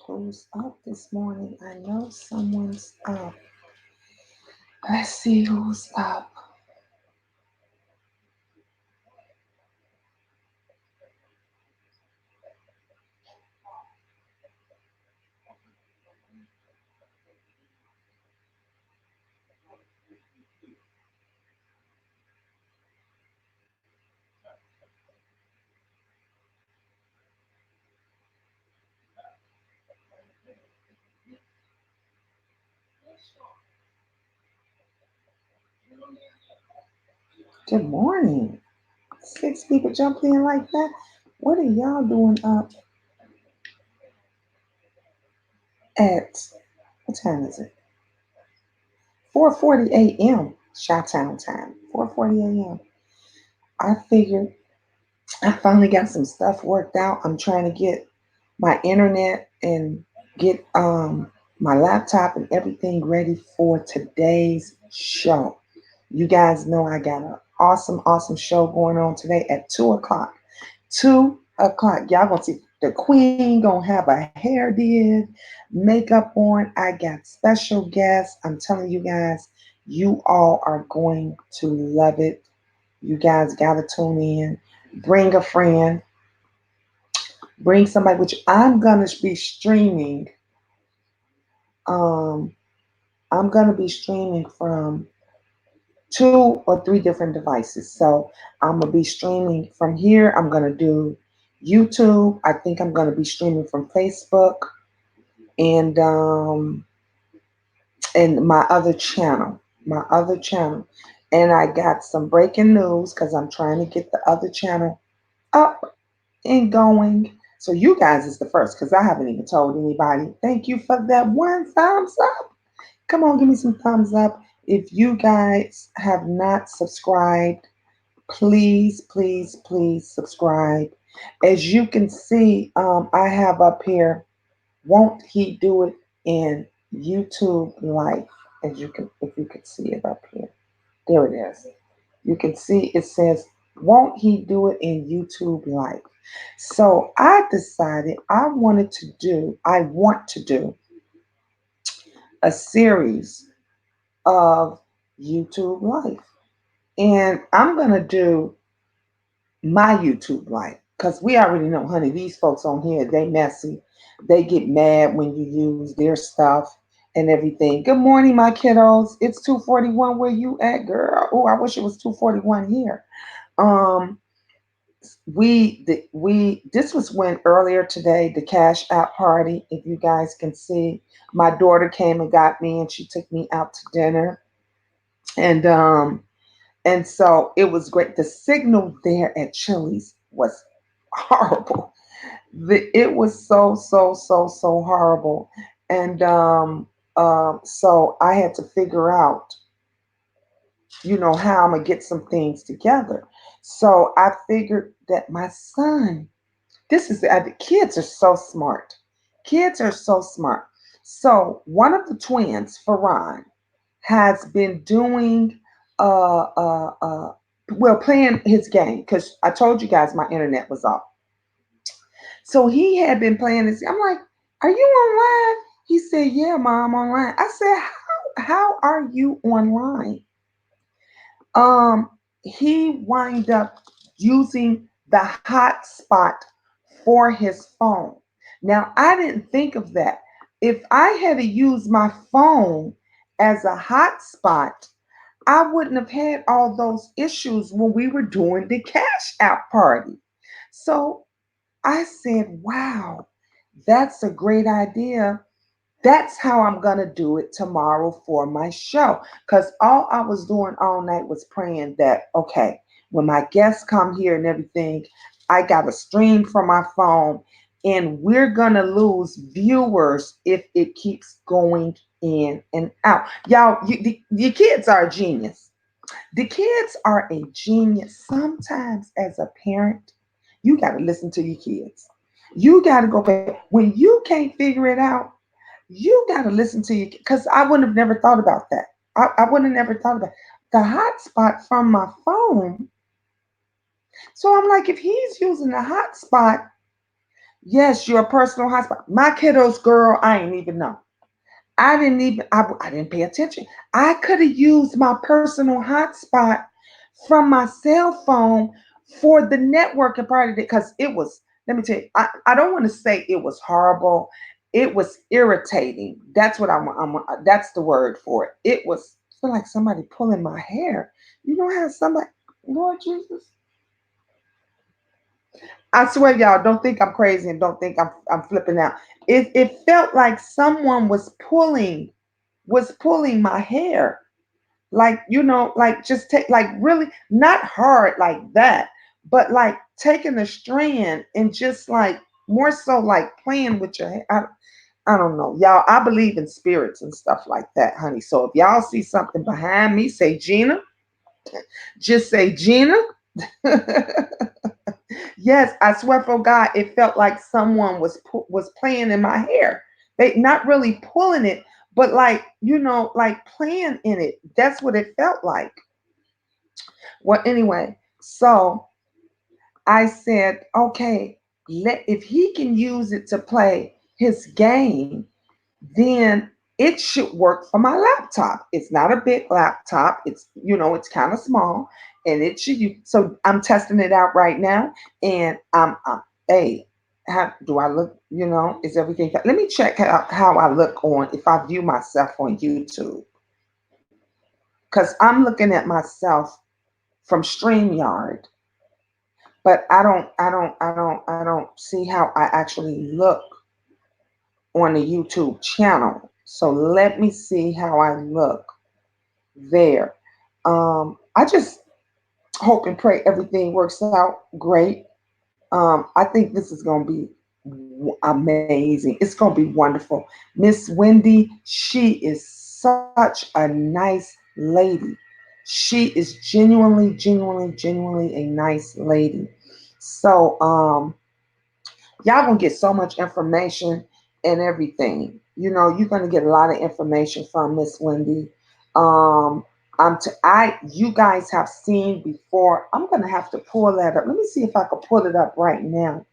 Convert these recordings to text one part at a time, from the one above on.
Who's up this morning? I know someone's up. Let's see who's up. Good morning. Six people jumped in like that. What are y'all doing up at what time is it? 4:40 a.m. Chi-Town time. 4:40 a.m. I figured I finally got some stuff worked out. I'm trying to get my internet and get my laptop and everything ready for today's show. You guys know I got an awesome show going on today at 2 o'clock. 2 o'clock. Y'all gonna see the queen gonna have a hair did, makeup on. I got special guests. I'm telling you guys, you all are going to love it. You guys gotta tune in. Bring a friend, bring somebody, which I'm gonna be streaming. Um, I'm gonna be streaming from 2 or 3 different devices. So I'm gonna be streaming from here. I'm gonna do YouTube. I think I'm gonna be streaming from Facebook and my other channel. My other channel. And I got some breaking news because I'm trying to get the other channel up and going. So you guys is the first because I haven't even told anybody. Thank you for that one thumbs up. Come on, give me some thumbs up. If you guys have not subscribed, please subscribe. As you can see, I have up here, won't he do it in YouTube Live? As you can, if you could see it up here. There it is. You can see it says, won't he do it in YouTube Live? So I decided I want to do a series of YouTube Live. And I'm going to do my YouTube Live because we already know, honey, these folks on here, they messy. They get mad when you use their stuff and everything. Good morning, my kiddos. It's 2:41. Where you at, girl? Oh, I wish it was 2:41 here. Um, we this was when earlier today the cash out party. If you guys can see, my daughter came and got me, and she took me out to dinner, and so it was great. The signal there at Chili's was horrible. It was so horrible, and so I had to figure out, how I'm gonna get some things together. So I figured that my son, the kids are so smart. Kids are so smart. So one of the twins, Farron, has been doing playing his game because I told you guys my internet was off. So he had been playing this. I'm like, "Are you online?" He said, "Yeah, mom, I'm online." I said, "How are you online?" He wind up using the hotspot for his phone. Now I didn't think of that. If I had to use my phone as a hotspot, I wouldn't have had all those issues when we were doing the cash out party. So I said, wow, that's a great idea. That's how I'm going to do it tomorrow for my show. Because all I was doing all night was praying that, okay, when my guests come here and everything, I got a stream from my phone, and we're going to lose viewers if it keeps going in and out. Y'all, the kids are a genius. The kids are a genius. Sometimes, as a parent, you got to listen to your kids. You got to go back. When you can't figure it out, you got to listen to your, because I wouldn't have never thought about that. I wouldn't have never thought about the hotspot from my phone. So I'm like, if he's using the hotspot, Yes, your personal hotspot. My kiddos, girl, I ain't even know. I didn't pay attention. I could have used my personal hotspot from my cell phone for the networking part of it because it was, let me tell you, I don't want to say it was horrible. It was irritating. That's what that's the word for it. It was, I feel like somebody pulling my hair. You know how somebody, Lord Jesus. I swear, y'all, don't think I'm crazy and don't think I'm flipping out. It felt like someone was pulling my hair, like, like just take, like, really not hard like that, but like taking a strand and just like more so like playing with your hair. I don't know, y'all. I believe in spirits and stuff like that, honey. So if y'all see something behind me, say Gina. Just say Gina. Yes, I swear for God, it felt like someone was playing in my hair. They not really pulling it, but like, like playing in it. That's what it felt like. Well, anyway, so I said, okay, if he can use it to play his game, then it should work for my laptop. It's not a big laptop. It's kind of small, and it should. So I'm testing it out right now, and hey, how do I look? Is everything? Let me check how I look on if I view myself on YouTube, because I'm looking at myself from StreamYard, but I don't see how I actually look on the YouTube channel. So let me see how I look there. I just hope and pray everything works out great. I think this is going to be amazing. It's going to be wonderful. Miss Wendy, she is such a nice lady. She is genuinely a nice lady. So, y'all gonna get so much information and everything. You're gonna get a lot of information from Miss Wendy. Um, you guys have seen before. I'm gonna have to pull that up. Let me see if I can pull it up right now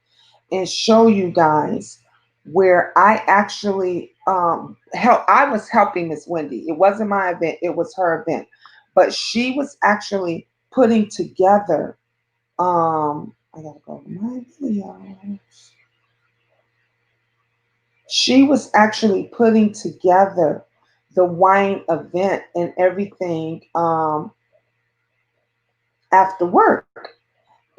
and show you guys where I actually help. I was helping Miss Wendy. It wasn't my event. It was her event, but she was actually putting together. I gotta go to my video. She was actually putting together the wine event and everything after work,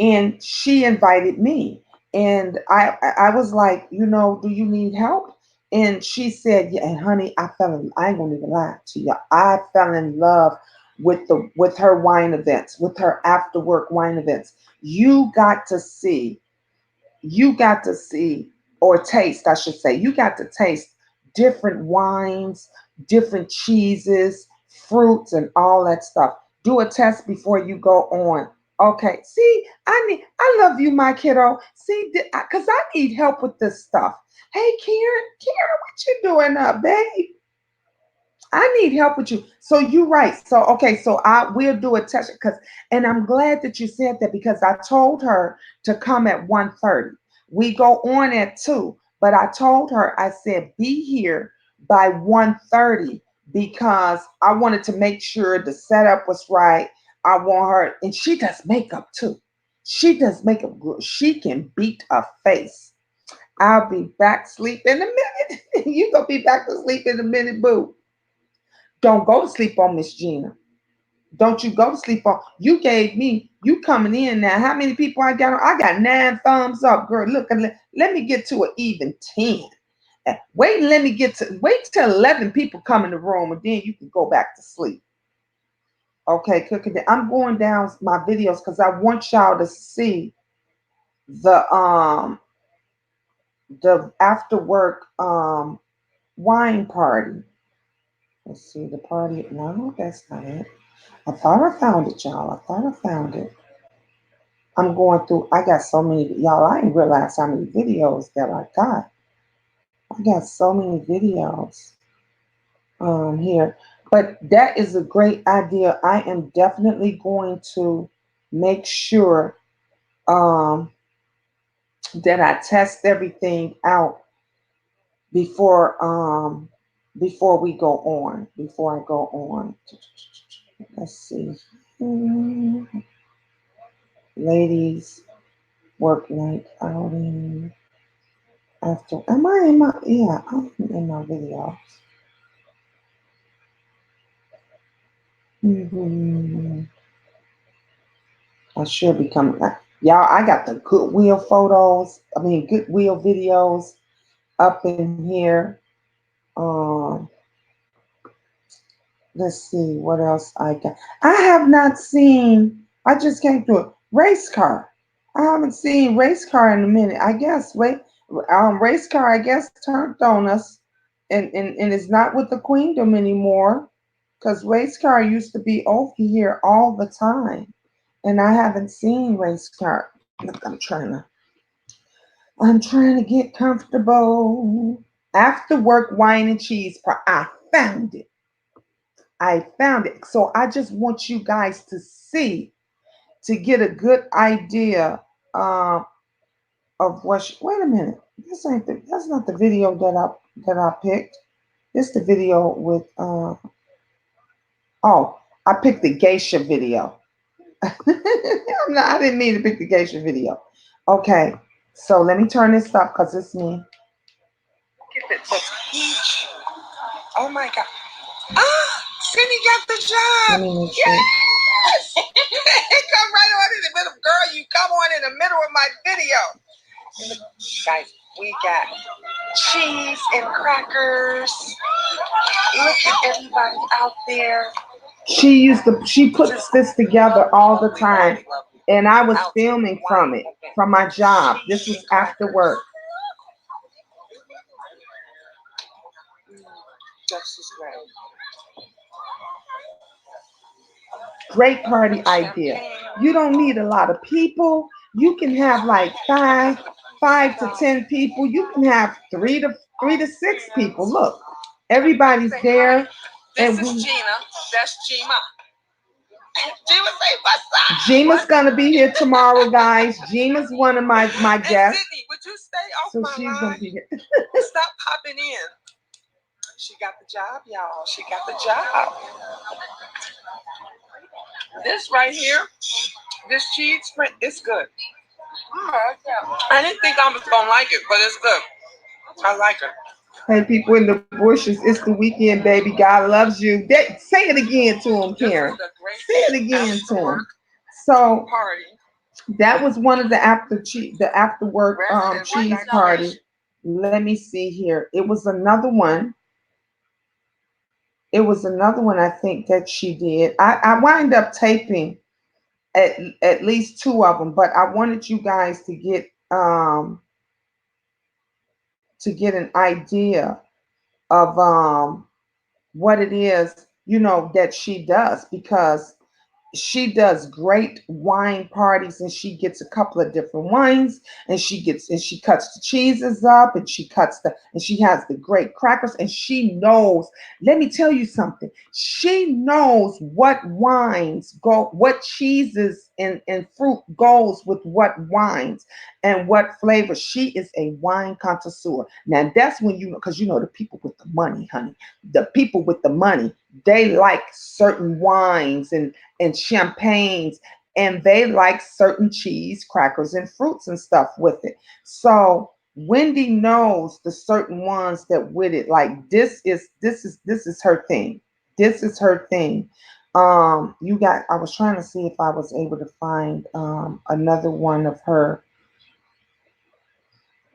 and she invited me, and I was like, do you need help? And she said, yeah. And honey, I ain't gonna even lie to you, I fell in love with her wine events, with her after work wine events. You got to see you got to see or taste, I should say, you got to taste different wines, different cheeses, fruits, and all that stuff. Do a test before you go on. Okay, see, I love you, my kiddo. See, because I need help with this stuff. Hey, Karen, what you doing up, babe? I need help with you. So you're right. So okay, so I will do a test because, and I'm glad that you said that because I told her to come at 1:30. We go on at 2, but I told her, I said be here by 1:30 because I wanted to make sure the setup was right. I want her, and she does makeup too. She does makeup good. She can beat a face. I'll be back sleep in a minute. You gonna be back to sleep in a minute, boo. Don't go to sleep on Miss Gina. Don't you go to sleep on. You gave me, you coming in now. How many people I got? I got 9 thumbs up, girl. Look, let me get to an even 10. Wait, wait till 11 people come in the room and then you can go back to sleep. Okay, cooking. I'm going down my videos because I want y'all to see the after work wine party. Let's see the party. No, that's not it. I thought I found it, y'all. I thought I found it. I'm going through. I got so many, y'all. I didn't realize how many videos that I got. I got so many videos here. But that is a great idea. I am definitely going to make sure. Um, that I test everything out before before we go on. Before I go on, let's see. Hmm, ladies work night outing after. Am I in my? Yeah, I'm in my video. Hmm, I should be coming. Y'all, I got the Goodwill photos. I mean, Goodwill videos up in here. Um, let's see what else I got. I have not seen. I just came through it. Race car. I haven't seen race car in a minute. I guess race car. I guess turned on us, and it's not with the queendom anymore. Cause race car used to be over here all the time, and I haven't seen race car. Look, I'm trying to get comfortable. After work wine and cheese. I found it. I found it. So I just want you guys to see, to get a good idea uh, of what. Wait a minute. That's not the video that I picked. This the video with. Oh, I picked the geisha video. I didn't mean to pick the geisha video. Okay, so let me turn this up because it's me. If it says peach, oh my god. Ah, Cindy got the job. Yes! Come right on in the middle. Girl, you come on in the middle of my video. Guys, we got cheese and crackers. Look at everybody out there. She puts this together all the time. And I was filming from it, from my job. This was after work. Just as great. Great party idea. You don't need a lot of people. You can have like five to 10 people. You can have three to six people. Look, everybody's there. This is Gina. That's Gina. Gina, say what's up. Gima's gonna be here tomorrow, guys. Gima's one of my guests. Sydney, would you stay off so my she's line? Gonna be here. Stop popping in. She got the job, y'all. She got the job. This right here, this cheese print, it's good. I didn't think I was gonna like it, but it's good. I like it. Hey, people in the bushes, it's the weekend, baby. God loves you. Say it again to him, Karen. Say it again to him. So that was one of the after work cheese party. Let me see here. It was another one. It was another one I think that she did. I wind up taping at least two of them, but I wanted you guys to get an idea of what it is, that she does, because she does great wine parties, and she gets a couple of different wines, and she cuts the cheeses up, and she has the great crackers, and she knows. Let me tell you something. She knows what wines go, what cheeses and fruit goes with what wines and what flavors. She is a wine connoisseur. Now that's when because the people with the money, honey, the people with the money, they like certain wines and champagnes, and they like certain cheese, crackers, and fruits and stuff with it. So Wendy knows the certain ones that with it, like this is her thing. This is her thing. I was trying to see if I was able to find another one of her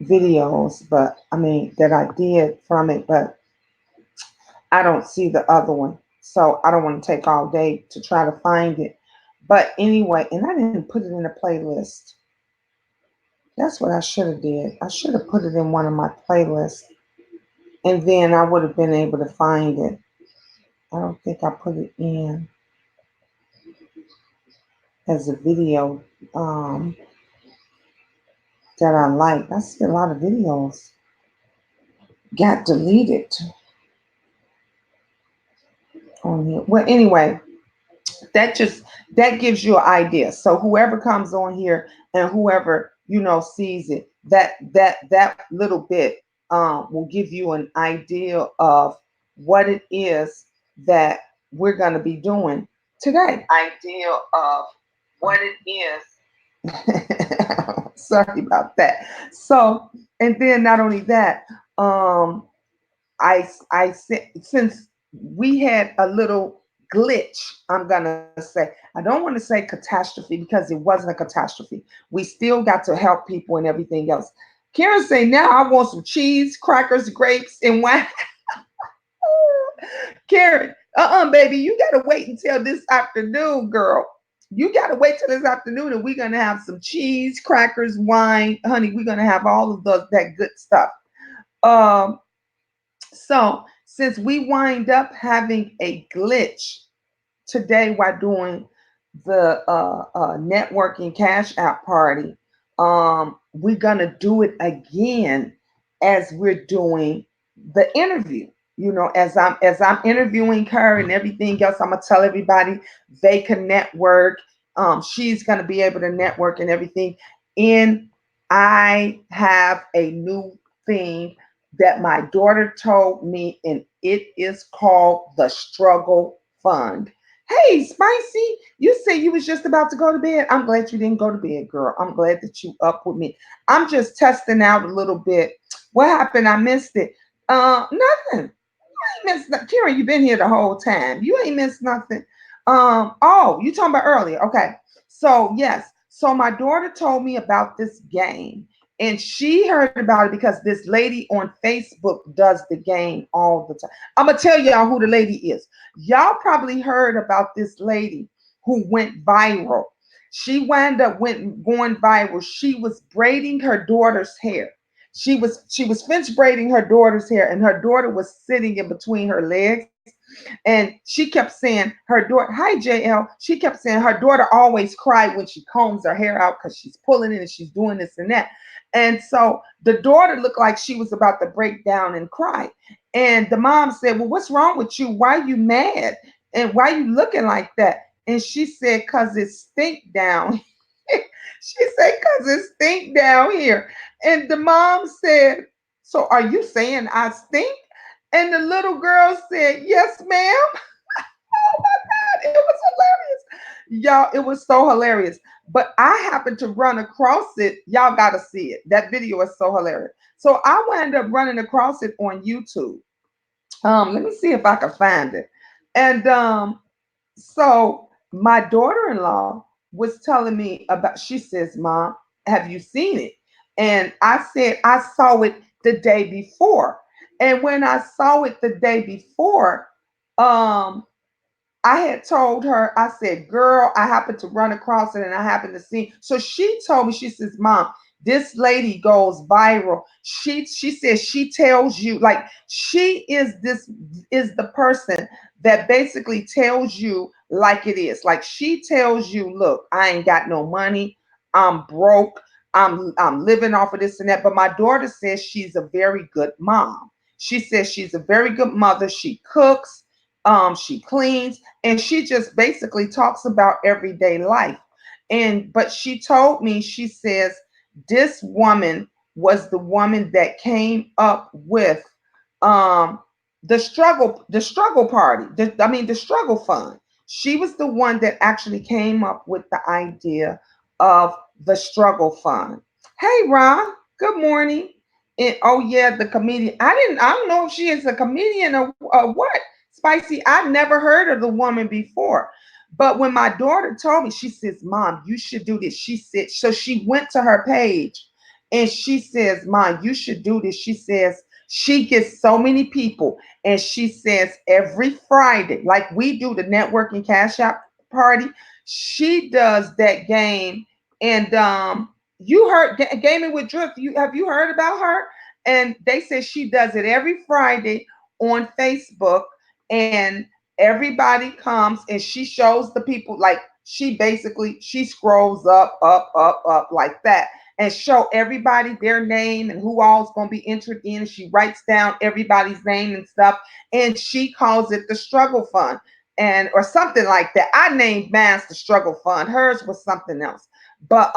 videos, but I mean that I did from it, but I don't see the other one. So I don't want to take all day to try to find it. But anyway, and I didn't put it in a playlist. That's what I should have did. I should have put it in one of my playlists. And then I would have been able to find it. I don't think I put it in as a video that I like. I see a lot of videos got deleted on here. Well, anyway, that gives you an idea. So whoever comes on here and whoever sees it, that little bit will give you an idea of what it is that we're going to be doing today. Idea of what it is. Sorry about that. So, and then not only that, since we had a little glitch, I'm gonna say, I don't want to say catastrophe because it wasn't a catastrophe. We still got to help people and everything else. Karen say, now I want some cheese, crackers, grapes, and wine. Karen, baby, you gotta wait until this afternoon, girl. You gotta wait till this afternoon, and we're gonna have some cheese, crackers, wine, honey. We're gonna have all of that good stuff. Um, so since we wind up having a glitch today while doing the networking cash app party, we're gonna do it again as we're doing the interview. As I'm interviewing her and everything else, I'm gonna tell everybody they can network. She's gonna be able to network and everything. And I have a new thing that my daughter told me, and it is called the Struggle Fund. Hey, Spicy, you said you was just about to go to bed. I'm glad you didn't go to bed, girl. I'm glad that you up with me. I'm just testing out a little bit. What happened? I missed it. Nothing. You ain't missed nothing. Karen, you've been here the whole time. You ain't missed nothing. Oh, you talking about earlier. Okay. So yes. So my daughter told me about this game. And she heard about it because this lady on Facebook does the game all the time. I'm gonna tell y'all who the lady is. Y'all probably heard about this lady who went viral. She wound up going viral. She was braiding her daughter's hair. She was finch braiding her daughter's hair, and her daughter was sitting in between her legs. And she kept saying her daughter, hi JL. She kept saying her daughter always cried when she combs her hair out because she's pulling it and she's doing this and that. And so the daughter looked like she was about to break down and cry. And the mom said, well, what's wrong with you? Why are you mad? And why are you looking like that? And she said, because it stink down. She said, because it stink down here. And the mom said, so are you saying I stink? And the little girl said, yes, ma'am. Oh my God, it was hilarious. Y'all, it was so hilarious. But I happened to run across it. Y'all got to see it. That video is so hilarious. So I wound up running across it on YouTube. Let me see if I can find it. And so my daughter-in-law was telling me about, she says, Mom, have you seen it? And I said, I saw it the day before. And when I saw it the day before, um, I had told her, I said, girl, I happened to run across it and I happened to see. So she told me, she says, Mom, this lady goes viral. She says she tells you, like, she is the person that basically tells you like it is. Like she tells you, look, I ain't got no money, I'm broke, I'm living off of this and that. But my daughter says she's a very good mom. She says she's a very good mother. She cooks, she cleans, and she just basically talks about everyday life. And but she told me, she says this woman was the woman that came up with um the struggle party, the struggle fund. She was the one that actually came up with the idea of the struggle fund. Hey Ron, good morning. And oh yeah, the comedian. I don't know if she is a comedian or what. Spicy, I never heard of the woman before. But when my daughter told me, she says, Mom, you should do this. She said, so she went to her page and she says, Mom, you should do this. She says, she gets so many people. And she says, every Friday, like we do the networking cash app party, she does that game. And you heard Gaming with Drift. Have you heard about her? And they say she does it every Friday on Facebook, and everybody comes and she shows the people, like she scrolls up like that and show everybody their name and who all's going to be entered in. She writes down everybody's name and stuff, and she calls it the struggle fund, and or something like that. I named mine the struggle fund, hers was something else. But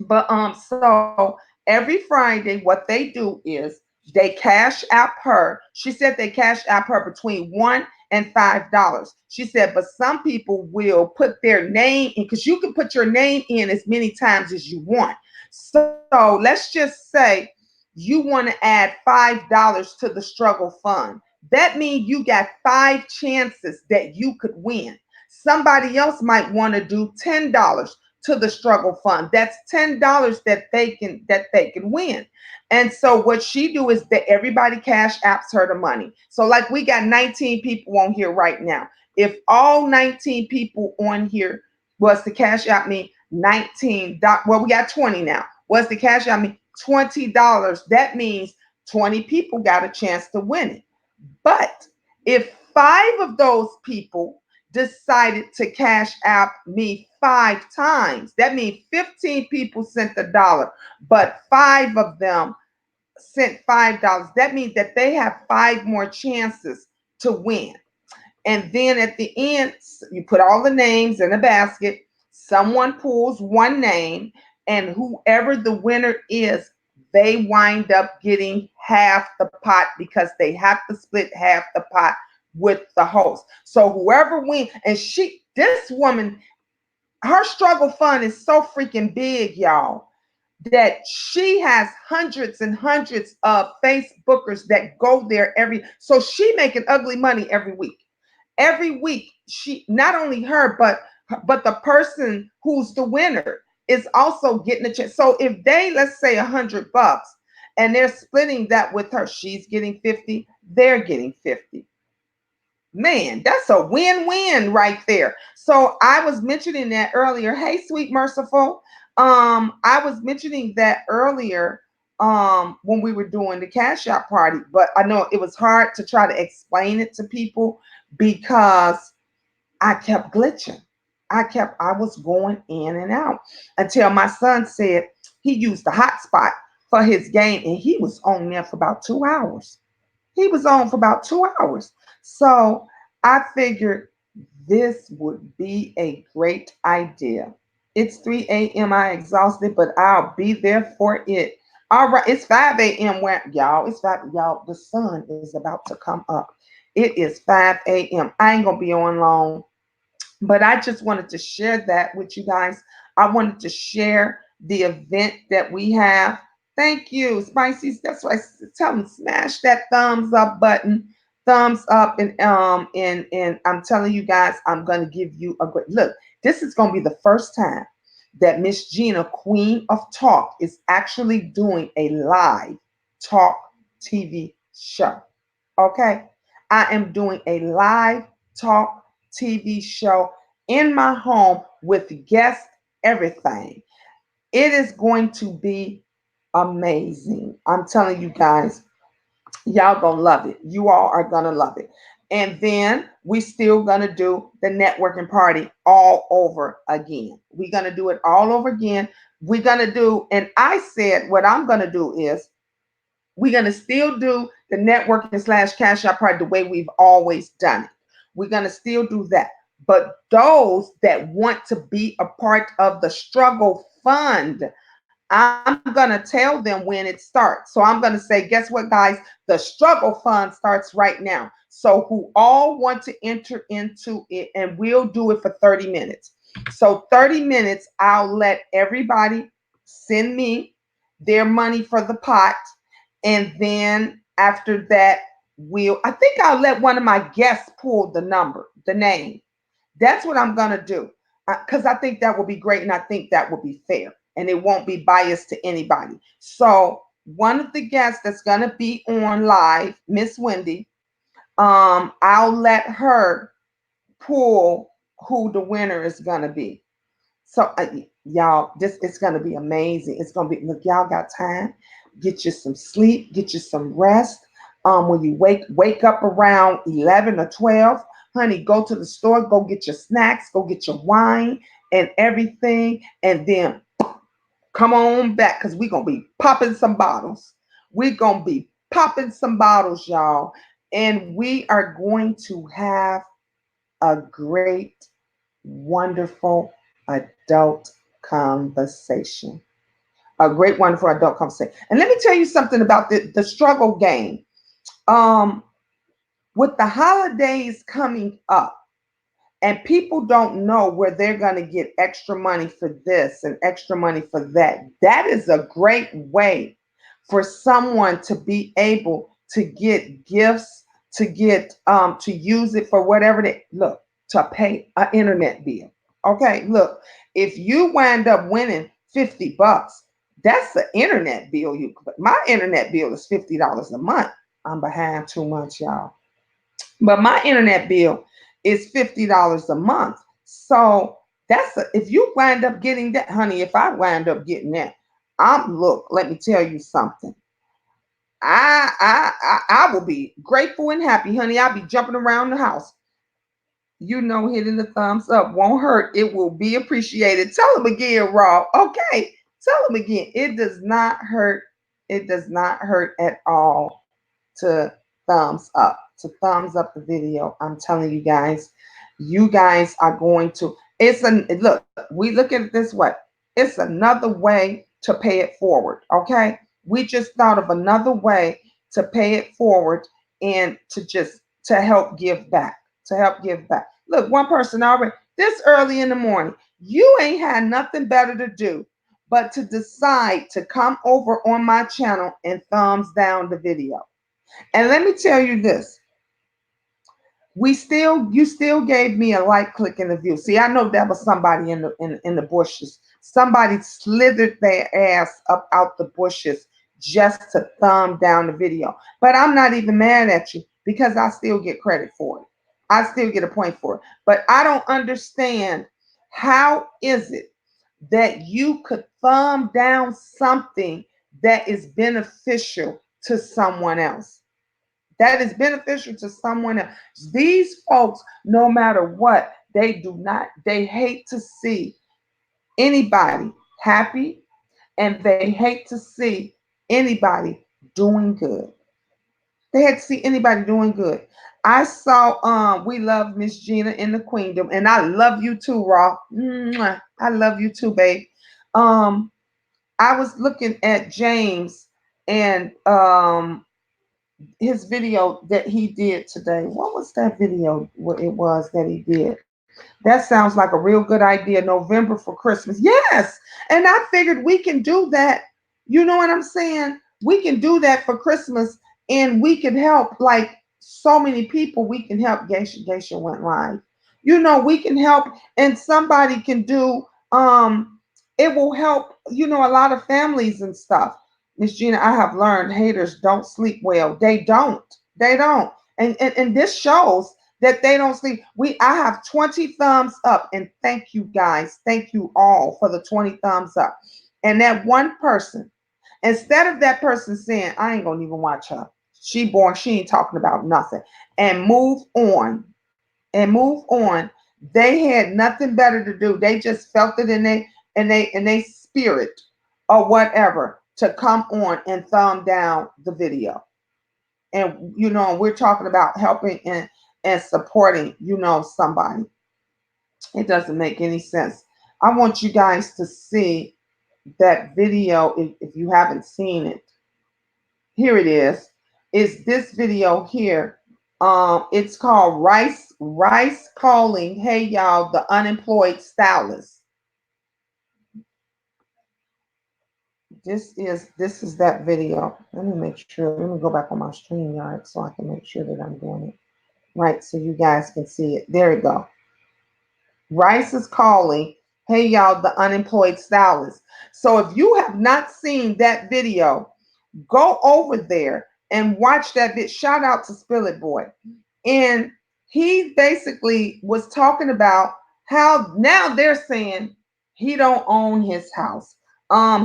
So every Friday, what they do is they cash app her. She said they cash app her between $1 and $5. She said, but some people will put their name in because you can put your name in as many times as you want. So let's just say you want to add $5 to the struggle fund. That means you got five chances that you could win. Somebody else might want to do $10 to the struggle fund. That's $10 that they can win. And so what she do is that everybody cash apps her the money. So like we got 19 people on here right now. If all 19 people on here was to cash out me 19, well, we got 20 now. Was to cash out me $20. That means 20 people got a chance to win it. But if five of those people decided to cash app me 5 times, that means 15 people sent $1, but five of them sent $5. That means that they have five more chances to win. And then at the end, you put all the names in a basket. Someone pulls one name, and whoever the winner is, they wind up getting half the pot because they have to split half the pot with the host. So whoever wins, and this woman, her struggle fund is so freaking big, y'all, that she has hundreds and hundreds of Facebookers that go there so she making ugly money every week. She, not only her, but the person who's the winner is also getting a chance. So if they, let's say, $100 and they're splitting that with her, she's getting 50, they're getting 50. Man, that's a win-win right there. So I was mentioning that earlier. Hey, sweet merciful. I was mentioning that earlier when we were doing the cash out party, but I know it was hard to try to explain it to people because I kept glitching. I was going in and out until my son said he used the hotspot for his game and he was on there for about 2 hours. He was on for about 2 hours. So I figured this would be a great idea. It's 3 a.m. I exhausted, but I'll be there for it. All right, it's 5 a.m. where y'all, it's 5, y'all, the sun is about to come up. It is 5 a.m. I ain't gonna be on long, but I just wanted to share that with you guys. I wanted to share the event that we have. Thank you, Spicy. That's why I tell them smash that thumbs up button, thumbs up, and I'm telling you guys, I'm gonna give you a great look. This is gonna be the first time that Miss Gina, Queen of Talk, is actually doing a live talk TV show. Okay, I am doing a live talk TV show in my home with guests, everything. It is going to be amazing. I'm telling you guys, y'all gonna love it. You all are gonna love it. And then we still gonna do the networking party all over again. We're gonna do it all over again. We're gonna do, and I said what I'm gonna do is we're going to still do the networking slash cash out part the way we've always done it. We're going to still do that. But those that want to be a part of the struggle fund, I'm going to tell them when it starts. So I'm going to say, guess what, guys? The struggle fund starts right now. So who all want to enter into it, and we'll do it for 30 minutes. So 30 minutes, I'll let everybody send me their money for the pot, and then after that, I think I'll let one of my guests pull the number, the name. That's what I'm gonna do because I think that will be great, and I think that will be fair, and it won't be biased to anybody. So one of the guests that's gonna be on live, Miss Wendy, I'll let her pull who the winner is gonna be. So y'all, this it's gonna be amazing. It's gonna be, look, y'all got time. Get you some sleep, get you some rest. When you wake up around 11 or 12, honey, go to the store, go get your snacks, go get your wine and everything, and then come on back because we're gonna be popping some bottles. We're gonna be popping some bottles, y'all, and we are going to have a great, wonderful adult conversation. A great one for adult conversation. And let me tell you something about the struggle game. Um, with the holidays coming up, and people don't know where they're going to get extra money for this and extra money for that. That is a great way for someone to be able to get gifts, to use it for whatever they look, to pay an internet bill. Okay, look, if you wind up winning $50, that's the internet bill. My internet bill is $50 a month. I'm behind too much, y'all. But my internet bill is $50 a month. So if you wind up getting that, honey, if I wind up getting that, look, let me tell you something. I will be grateful and happy, honey. I'll be jumping around the house. Hitting the thumbs up won't hurt. It will be appreciated. Tell them again, Rob. Okay. Tell them again. It does not hurt. It does not hurt at all to thumbs up the video. I'm telling you guys are going to. Look. We look at it this way. It's another way to pay it forward. Okay, we just thought of another way to pay it forward and to help give back. To help give back. Look, one person already this early in the morning. You ain't had nothing better to do but to decide to come over on my channel and thumbs down the video. And let me tell you this. You still gave me a like, click, and a view. See, I know that was somebody in the bushes. Somebody slithered their ass up out the bushes just to thumb down the video. But I'm not even mad at you because I still get credit for it. I still get a point for it. But I don't understand, how is it that you could thumb down something that is beneficial to someone else? That is beneficial to someone else. These folks, no matter what, they hate to see anybody happy, and they hate to see anybody doing good. They hate to see anybody doing good. I saw we love Miss Gina in the Queendom, and I love you too, Raw. Mwah. I love you too, babe. Um, I was looking at James and his video that he did today. What was that video? What it was that he did? That sounds like a real good idea. November for Christmas. Yes. And I figured we can do that. You know what I'm saying? We can do that for Christmas, and we can help like so many people. We can help. Geisha went live. We can help, and somebody can do it will help, a lot of families and stuff. Miss Gina, I have learned haters don't sleep well. They don't. They don't. And this shows that they don't sleep. I have 20 thumbs up, and thank you guys. Thank you all for the 20 thumbs up. And that one person, instead of that person saying, I ain't gonna even watch her. She ain't talking about nothing. And move on. And move on. They had nothing better to do. They just felt it in they spirit or whatever to come on and thumb down the video. And we're talking about helping and supporting, somebody. It doesn't make any sense. I want you guys to see that video if you haven't seen it. Here it is. It's this video here. It's called Rice Calling, hey y'all, the unemployed stylist. This is that video. Let me make sure. Let me go back on my StreamYard so I can make sure that I'm doing it right so you guys can see it. There we go. Rice is calling, hey y'all, the unemployed stylist. So if you have not seen that video, go over there and watch that bit. Shout out to Spill It Boy. And he basically was talking about how now they're saying he don't own his house.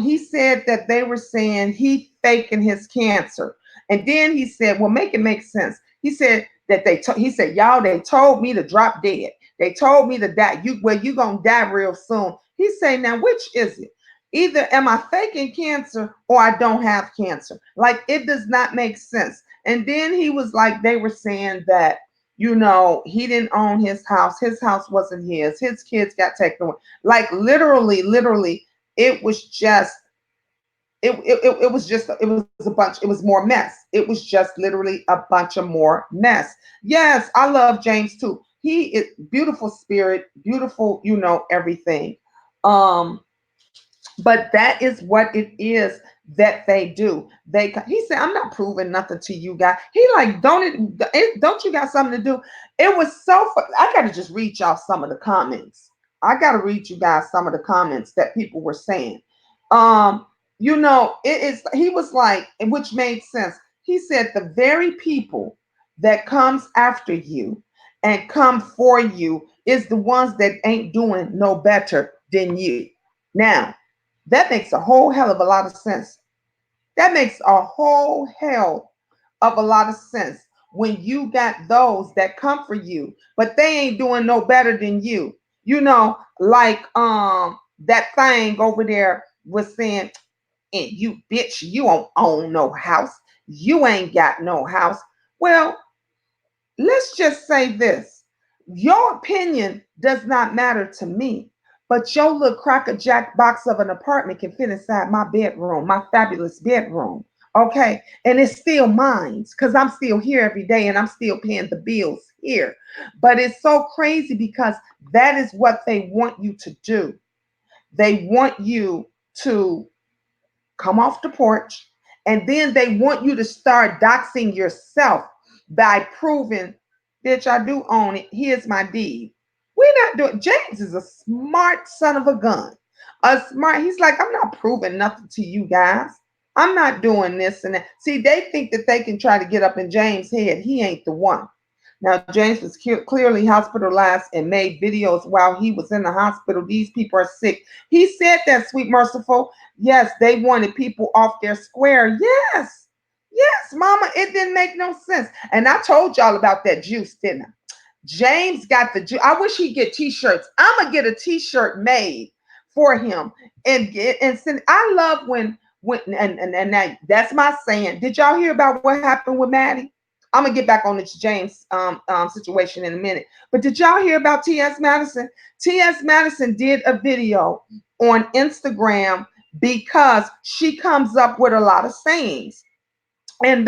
He said that they were saying he faking his cancer. And then he said, well, make it make sense. He said that he said, y'all, they told me to drop dead. They told me to die. You gonna die real soon. He said, now which is it? Either am I faking cancer or I don't have cancer. Like, it does not make sense. And then he was like, they were saying that, he didn't own his house. His house wasn't his. His kids got taken away. Like literally, it was just It was just it was a bunch, it was more mess. It was just literally a bunch of more mess. Yes, I love James too. He is beautiful spirit, beautiful, everything. Um, but that is what it is that they do. He said, I'm not proving nothing to you guys. He like, don't you got something to do? It was so fun. I gotta just read y'all some of the comments. I gotta read you guys some of the comments that people were saying. Um, it is, he was like, which made sense. He said the very people that comes after you and come for you is the ones that ain't doing no better than you. Now, that makes a whole hell of a lot of sense. That makes a whole hell of a lot of sense when you got those that come for you, but they ain't doing no better than you. Like that thing over there was saying, and you bitch, you don't own no house. You ain't got no house. Well, let's just say this. Your opinion does not matter to me, but your little crackerjack box of an apartment can fit inside my bedroom, my fabulous bedroom. Okay. And it's still mine because I'm still here every day and I'm still paying the bills here. But it's so crazy because that is what they want you to do. They want you to come off the porch, and then they want you to start doxing yourself by proving, bitch, I do own it. Here's my deed. We're not doing. James is a smart son of a gun. He's like, I'm not proving nothing to you guys. I'm not doing this and that. See, they think that they can try to get up in James' head. He ain't the one. Now, James was clearly hospitalized and made videos while he was in the hospital. These people are sick. He said that, sweet merciful. Yes, they wanted people off their square. Yes. Yes, mama, it didn't make no sense. And I told y'all about that juice, didn't I? James got the juice. I wish he'd get t-shirts. I'm gonna get a t-shirt made for him and send. I love when and that's my saying. Did y'all hear about what happened with Maddie? I'm gonna get back on this James situation in a minute. But did y'all hear about T.S. Madison? T.S. Madison did a video on Instagram because she comes up with a lot of sayings, and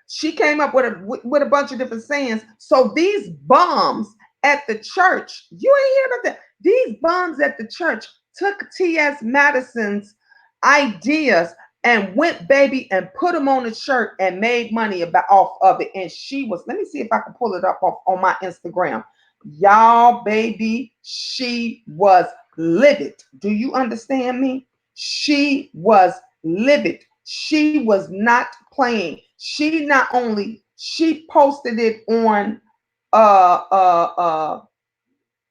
she came up with a bunch of different sayings. So these bums at the church, you ain't hear about that. These bums at the church took T.S. Madison's ideas and went baby and put them on the shirt and made money about off of it. And she was, let me see if I can pull it up on my Instagram. Y'all, baby, she was livid. Do you understand me? She was livid. She was not playing. She not only she posted it on uh uh uh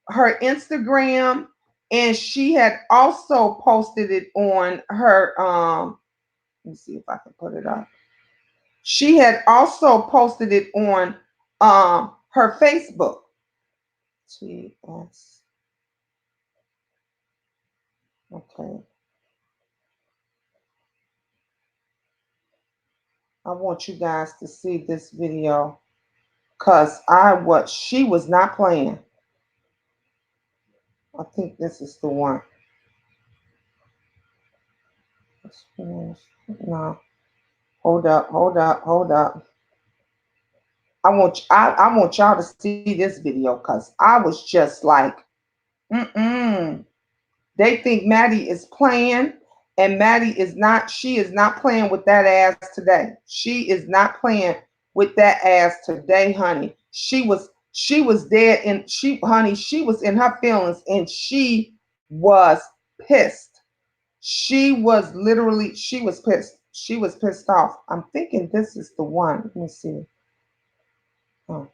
her Instagram, and she had also posted it on her let me see if I can put it up. She had also posted it on her Facebook. TS. Okay. I want you guys to see this video because she was not playing. I think this is the one. No, hold up. I want y'all to see this video because I was just like, mm-mm. They think Maddie is playing, and Maddie is not. She is not playing with that ass today. She is not playing with that ass today, honey. She was dead, and she was in her feelings, and she was pissed. She was pissed. She was pissed off. I'm thinking this is the one. Let me see. Oh,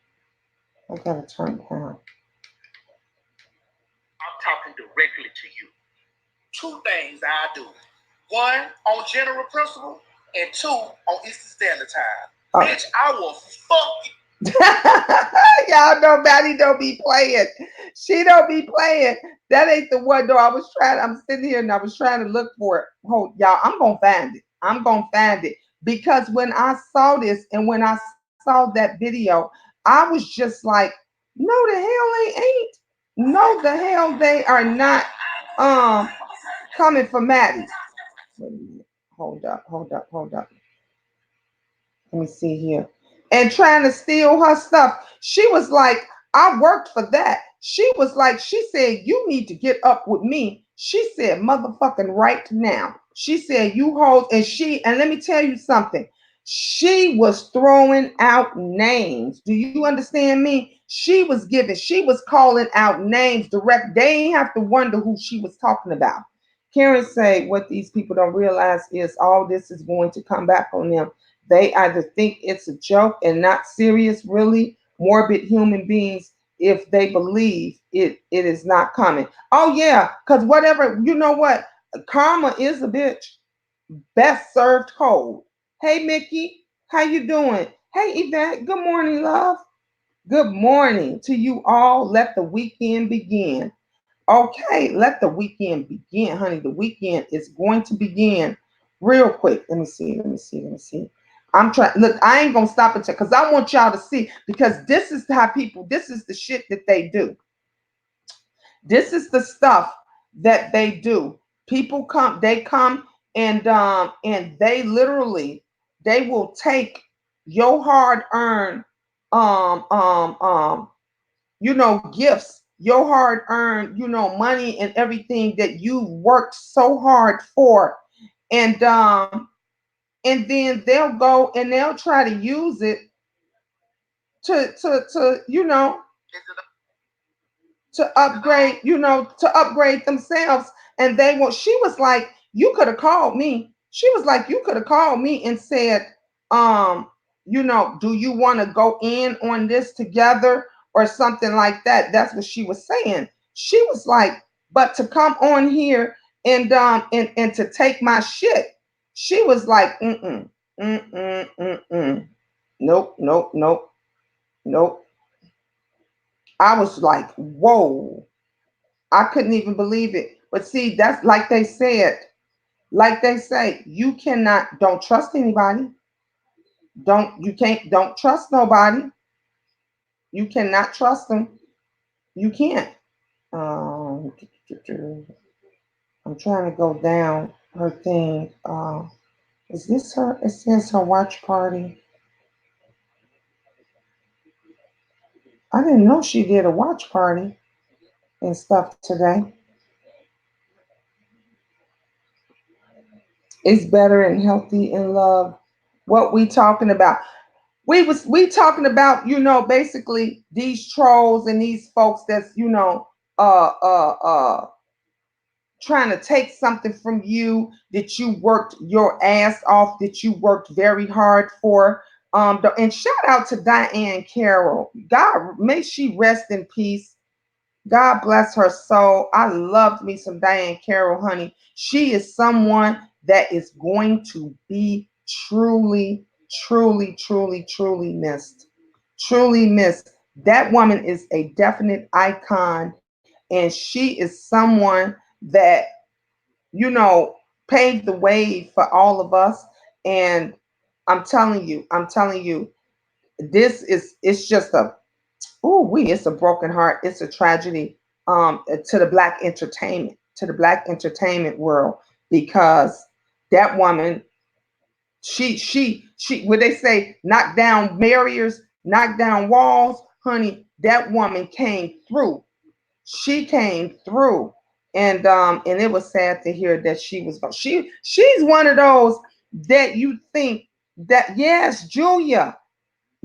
I gotta turn it down. I'm talking directly to you. Two things I do. One, on general principle, and two, on Eastern Standard Time. Bitch, I will fuck you. Y'all know Maddie don't be playing. She don't be playing. That ain't the one though. I'm sitting here and I was trying to look for it. Hold, y'all, I'm gonna find it. I'm gonna find it. Because when I saw this and when I saw that video, I was just like, no, the hell they ain't. No, the hell they are not coming for Maddie. Wait a minute. Hold up, hold up, hold up. Let me see here. And trying to steal her stuff. She was like, I worked for that. She was like, she said, you need to get up with me. She said, motherfucking right now. She said, you hold, and let me tell you something. She was throwing out names. Do you understand me? She was calling out names direct. They ain't have to wonder who she was talking about. Karen say, what these people don't realize is all this is going to come back on them. They either think it's a joke and not serious, really morbid human beings, if they believe it is not coming. Oh yeah, because whatever, you know what? Karma is a bitch. Best served cold. Hey Mickey, how you doing? Hey Yvette, good morning, love. Good morning to you all. Let the weekend begin. Okay, let the weekend begin, honey. The weekend is going to begin real quick. Let me see. Let me see. Let me see. I'm trying. Look, I ain't gonna stop it because I want y'all to see. Because this is how people. This is the shit that they do. This is the stuff that they do. People come. They come and they literally they will take your hard earned gifts, your hard earned, money and everything that you worked so hard for. And then they'll go and they'll try to use it to to upgrade, to upgrade themselves. And they will, she was like, you could have called me. She was like, you could have called me and said, um, do you want to go in on this together or something like that? That's what she was saying. She was like, but to come on here and to take my shit, she was like, nope, nope, nope, nope. I was like, whoa. I couldn't even believe it. But see, that's like they said, like they say, you cannot, don't trust anybody. Don't trust nobody. You cannot trust them. You can't. Um, I'm trying to go down her thing. Is this her? It says her watch party. I didn't know she did a watch party and stuff today. It's better and healthy in love. What we talking about? We talking about basically these trolls and these folks that's uh uh uh trying to take something from you that you worked your ass off, that you worked very hard for. And shout out to Diane Carroll. God, may she rest in peace. God bless her soul. I loved me some Diane Carroll, honey. She is someone that is going to be truly, truly, truly, truly missed. Truly missed. That woman is a definite icon, and she is someone that, you know, paved the way for all of us. And I'm telling you, it's just a it's a broken heart. It's a tragedy to the black entertainment world, because that woman, she what they say, knock down barriers, knock down walls, honey. That woman came through. She came through. And it was sad to hear that she was gone. She's one of those that you think that, yes, Julia.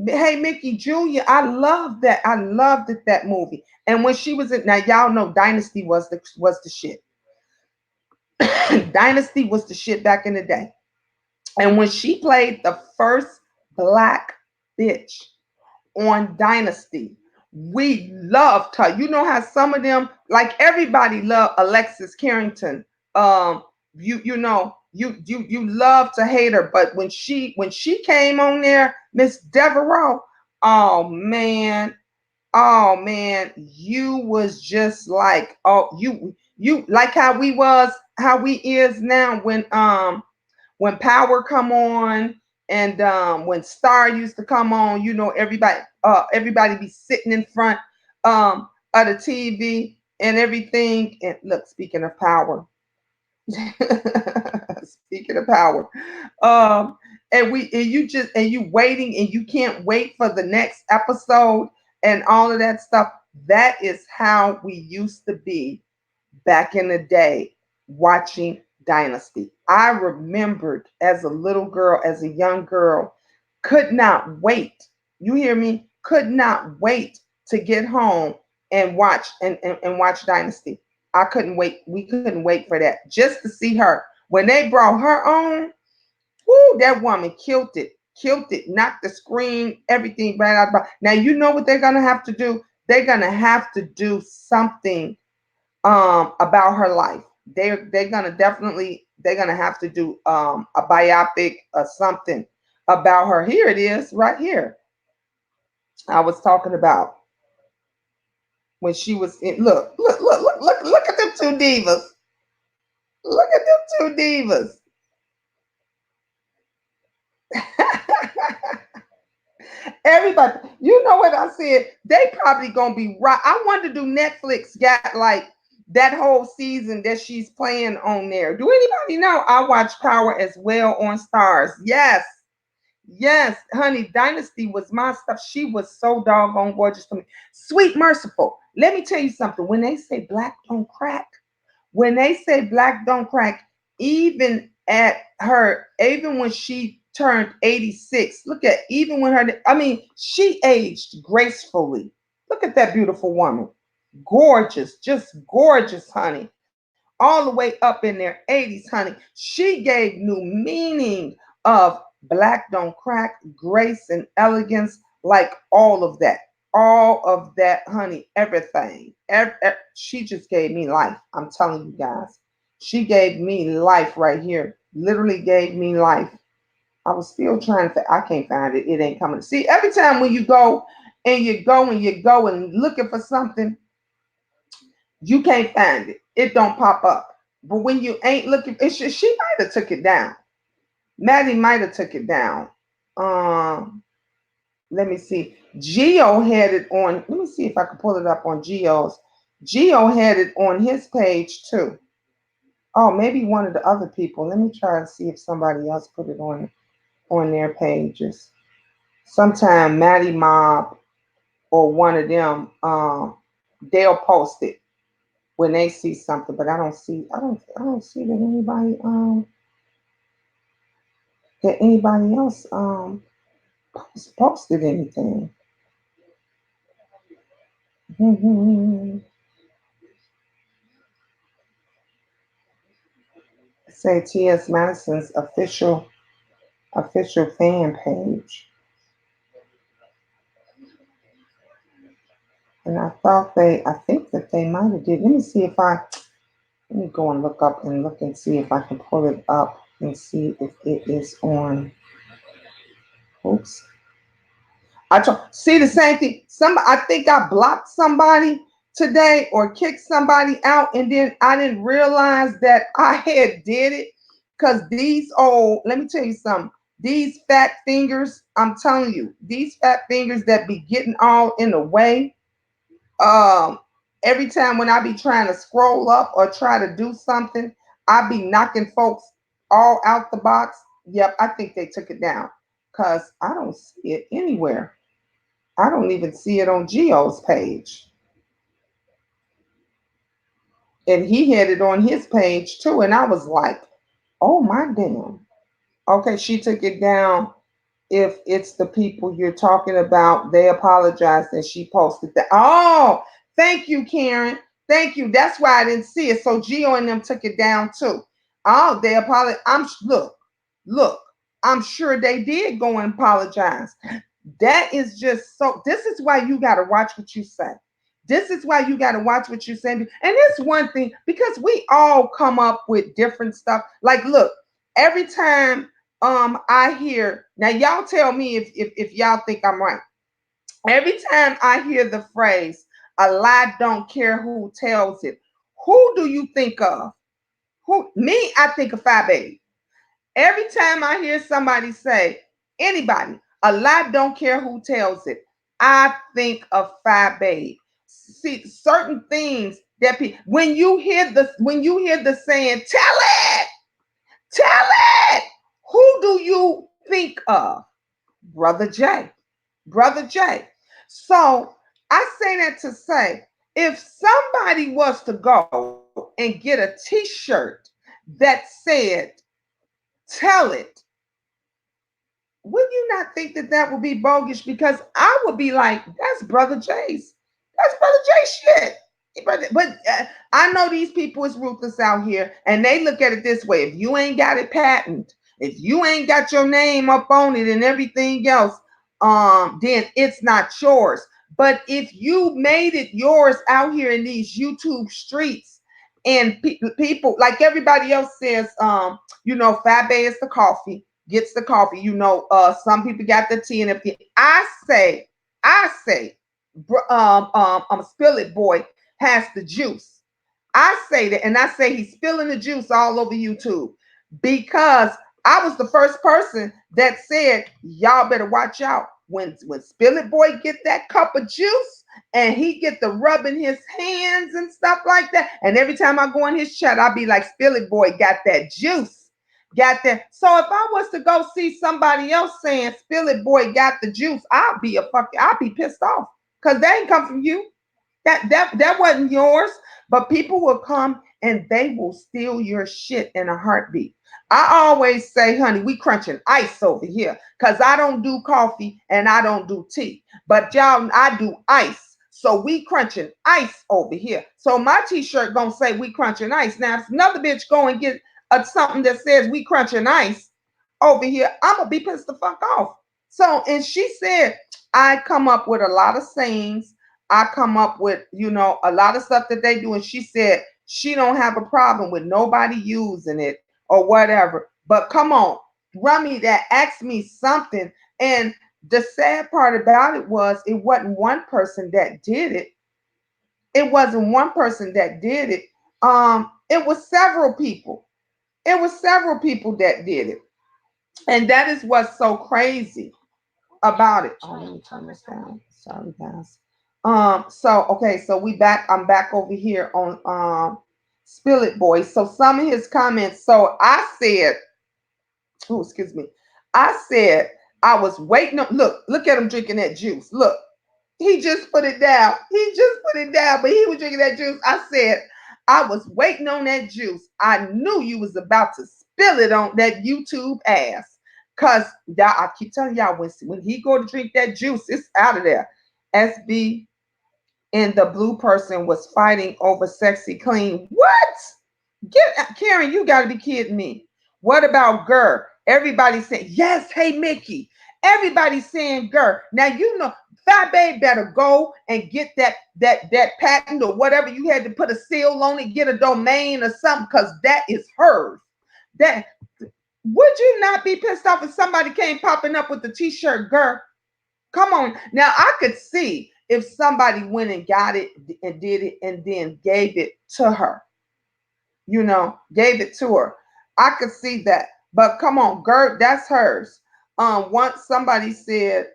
Hey Mickey, Julia, I love that. I loved that movie. And when she was in, now y'all know Dynasty was the shit. Dynasty was the shit back in the day. And when she played the first black bitch on Dynasty, we loved her. You know how some of them, like everybody loved Alexis Carrington. You love to hate her, but when she came on there, Miss Devereaux, oh man, oh man, you was just like, oh, you like how we is now when Power come on, and when Star used to come on, everybody be sitting in front of the TV and everything. And look, speaking of Power, Speaking of power, um, and you waiting and you can't wait for the next episode and all of that stuff. That is how we used to be back in the day watching Dynasty. I remembered as a little girl, as a young girl, could not wait. You hear me? Could not wait to get home and watch Dynasty. I couldn't wait. We couldn't wait for that. Just to see her. When they brought her on, whoo, that woman killed it. Killed it. Knocked the screen, everything right out of the box. Now you know what they're gonna have to do? They're gonna have to do something about her life. They're gonna definitely they're gonna have to do a biopic or something about her. Here it is, right here. I was talking about when she was in. Look at them two divas. Look at them two divas. Everybody, you know what I said? They probably gonna be right. I wonder, do Netflix got like that whole season that she's playing on there? Do anybody know? I watch Power as well on Stars. Yes, yes, honey. Dynasty was my stuff. She was so doggone gorgeous to me. Sweet, merciful. Let me tell you something. When they say black don't crack, when they say black don't crack, even at her, even when she turned 86, look at even when her, I mean, she aged gracefully. Look at that beautiful woman. Gorgeous, just gorgeous, honey. All the way up in their 80s, honey. She gave new meaning of black don't crack, grace and elegance, like all of that. All of that, honey, everything. She just gave me life. I'm telling you guys. She gave me life right here. Literally gave me life. I was still trying to, I can't find it. It ain't coming. See, every time when you go and you go and looking for something, you can't find it. It don't pop up. But when you ain't looking, she might have took it down. Maddie might have took it down. Um, Let me see. Geo had it on. Let me see if I can pull it up on Geo's. Geo had it on his page too. Oh, maybe one of the other people. Let me try and see if somebody else put it on their pages. Sometime Maddie Mob or one of them, they'll post it when they see something. But I don't see that anybody else posted anything. Say T.S. Madison's official fan page, and I think that they might have did. Let me see if I let me go and look up and look and see if I can pull it up and see if it is on. Oops, see the same thing. I think I blocked somebody today or kicked somebody out, and then I didn't realize that I had did it because these old. Let me tell you something. These fat fingers, I'm telling you, these fat fingers that be getting all in the way. Um, every time when I be trying to scroll up or try to do something, I be knocking folks all out the box. Yep, I think they took it down because I don't see it anywhere. I don't even see it on Geo's page. And he had it on his page too. And I was like, oh my damn. Okay, she took it down. If it's the people you're talking about, they apologized and she posted that. Oh, thank you, Karen. Thank you. That's why I didn't see it. So Geo and them took it down too. Oh, they apologize. Look. I'm sure they did go and apologize. That is just so. This is why you got to watch what you say. This is why you got to watch what you say. And it's one thing because we all come up with different stuff. Like, look, every time I hear now, y'all tell me if y'all think I'm right. Every time I hear the phrase "a lie don't care who tells it," who do you think of? Who me? I think of Phi Baby. Every time I hear somebody say, anybody, a lie don't care who tells it, I think of Phi Babe. See, certain things that when you hear the saying, tell it, Tell it. Who do you think of? Brother J. Brother J. So I say that to say, if somebody was to go and get a t-shirt that said, tell it, would you not think that that would be bogus? Because I would be like, that's Brother J's. That's Brother J's shit. But I know these people is ruthless out here, and they look at it this way: if you ain't got it patent, if you ain't got your name up on it and everything else, then it's not yours. But if you made it yours out here in these YouTube streets, and people like everybody else says, Fat Bay is the coffee, gets the coffee. Some people got the tea and everything. I say, Spill It Boy has the juice. I say that, and I say he's spilling the juice all over YouTube because I was the first person that said, y'all better watch out when Spill It Boy get that cup of juice and he get the rubbing his hands and stuff like that. And every time I go in his chat, I'll be like, Spill It Boy got that juice. Got that. So if I was to go see somebody else saying Spill It Boy got the juice, I'll be pissed off. Because they ain't come from you. That wasn't yours. But people will come and they will steal your shit in a heartbeat. I always say, honey, we crunching ice over here because I don't do coffee and I don't do tea. But y'all, I do ice. So we crunching ice over here. So my t-shirt gonna say we crunching ice. Now, if another bitch go and get something that says we crunching ice over here, I'm gonna be pissed the fuck off. So, and she said, I come up with a lot of sayings. I come up with, a lot of stuff that they do. And she said she don't have a problem with nobody using it or whatever. But come on, Rummy that asked me something. And the sad part about it was it wasn't one person that did it. It wasn't one person that did it. It was several people. It was several people that did it. And that is what's so crazy about it. Oh, let me turn this down. Sorry, guys. So okay, so I'm back over here on Spill It Boy. So some of his comments. So I said, oh, excuse me. I said I was waiting on look at him drinking that juice. Look, he just put it down. He just put it down, but he was drinking that juice. I said, I was waiting on that juice. I knew you was about to spill it on that YouTube ass. Cause I keep telling y'all, when he go to drink that juice, it's out of there. SB and the blue person was fighting over sexy clean. What? Get Karen, you gotta be kidding me. What about Gurr? Everybody saying, yes, hey Mickey. Everybody saying Gurr. Now Fat Babe better go and get that patent or whatever you had to put a seal on it, get a domain or something, because that is hers. That would you not be pissed off if somebody came popping up with the t-shirt Gurr? Come on. Now I could see if somebody went and got it and did it and then gave it to her. Gave it to her. I could see that. But come on, Gert, that's hers. Once somebody said,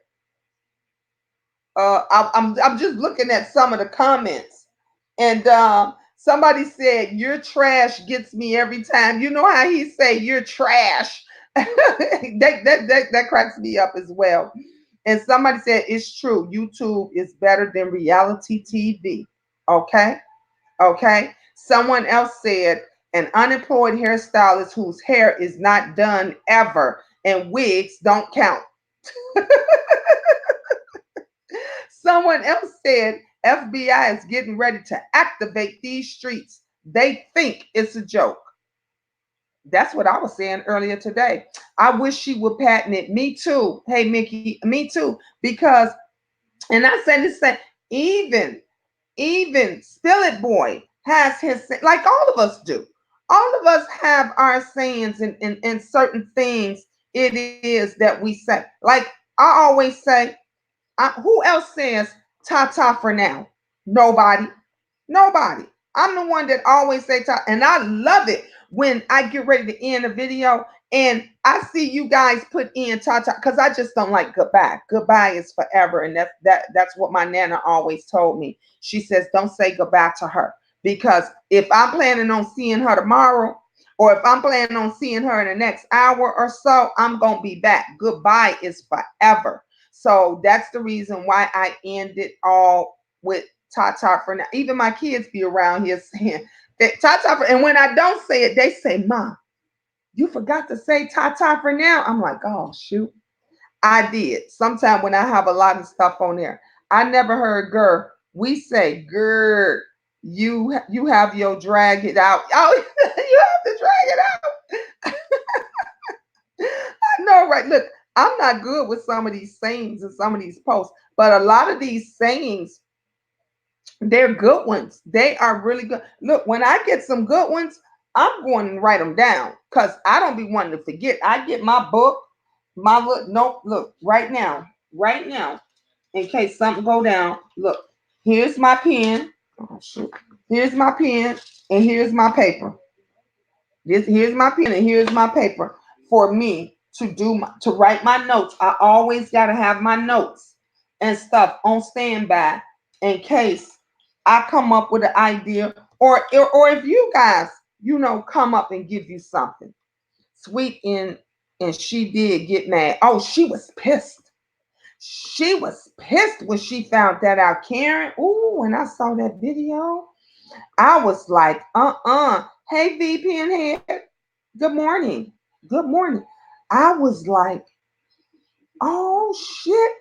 I'm just looking at some of the comments, and somebody said, "Your trash gets me every time." You know how he say, "You're trash." that cracks me up as well. And somebody said, "It's true. YouTube is better than reality TV." Okay. Okay. Someone else said, an unemployed hairstylist whose hair is not done ever and wigs don't count. Someone else said, FBI is getting ready to activate these streets. They think it's a joke. That's what I was saying earlier today. I wish she would patent it. Me too. Hey, Mickey, me too. Because, and I said this, even Spill It Boy has his, like all of us do. All of us have our sayings and certain things it is that we say. Like I always say, who else says ta ta for now? Nobody. Nobody. I'm the one that always say ta, and I love it when I get ready to end a video and I see you guys put in ta ta because I just don't like goodbye. Goodbye is forever, and that's what my nana always told me. She says don't say goodbye to her because if I'm planning on seeing her tomorrow, Or if I'm planning on seeing her in the next hour or so, I'm going to be back. Goodbye is forever. So that's the reason why I end it all with ta-ta for now. Even my kids be around here saying that ta-ta for, and when I don't say it, they say, Mom, you forgot to say ta-ta for now. I'm like, oh, shoot. I did. Sometime when I have a lot of stuff on there. I never heard girl. We say girl. You have your drag it out. Oh, you have to drag it out. I know, right? Look, I'm not good with some of these sayings and some of these posts, but a lot of these sayings, they're good ones. They are really good. Look, when I get some good ones, I'm going to write them down because I don't be wanting to forget. I get my book, my look, nope, look, right now, in case something go down. Look, here's my pen. Oh, shoot. Here's my pen and here's my paper. Here's my pen and here's my paper for me to write my notes. I always gotta have my notes and stuff on standby in case I come up with an idea or if you guys come up and give you something sweet and she did get mad. Oh, she was pissed. She was pissed when she found that out. Karen, ooh, when I saw that video, I was like, hey, VP in head, good morning. Good morning. I was like, oh shit,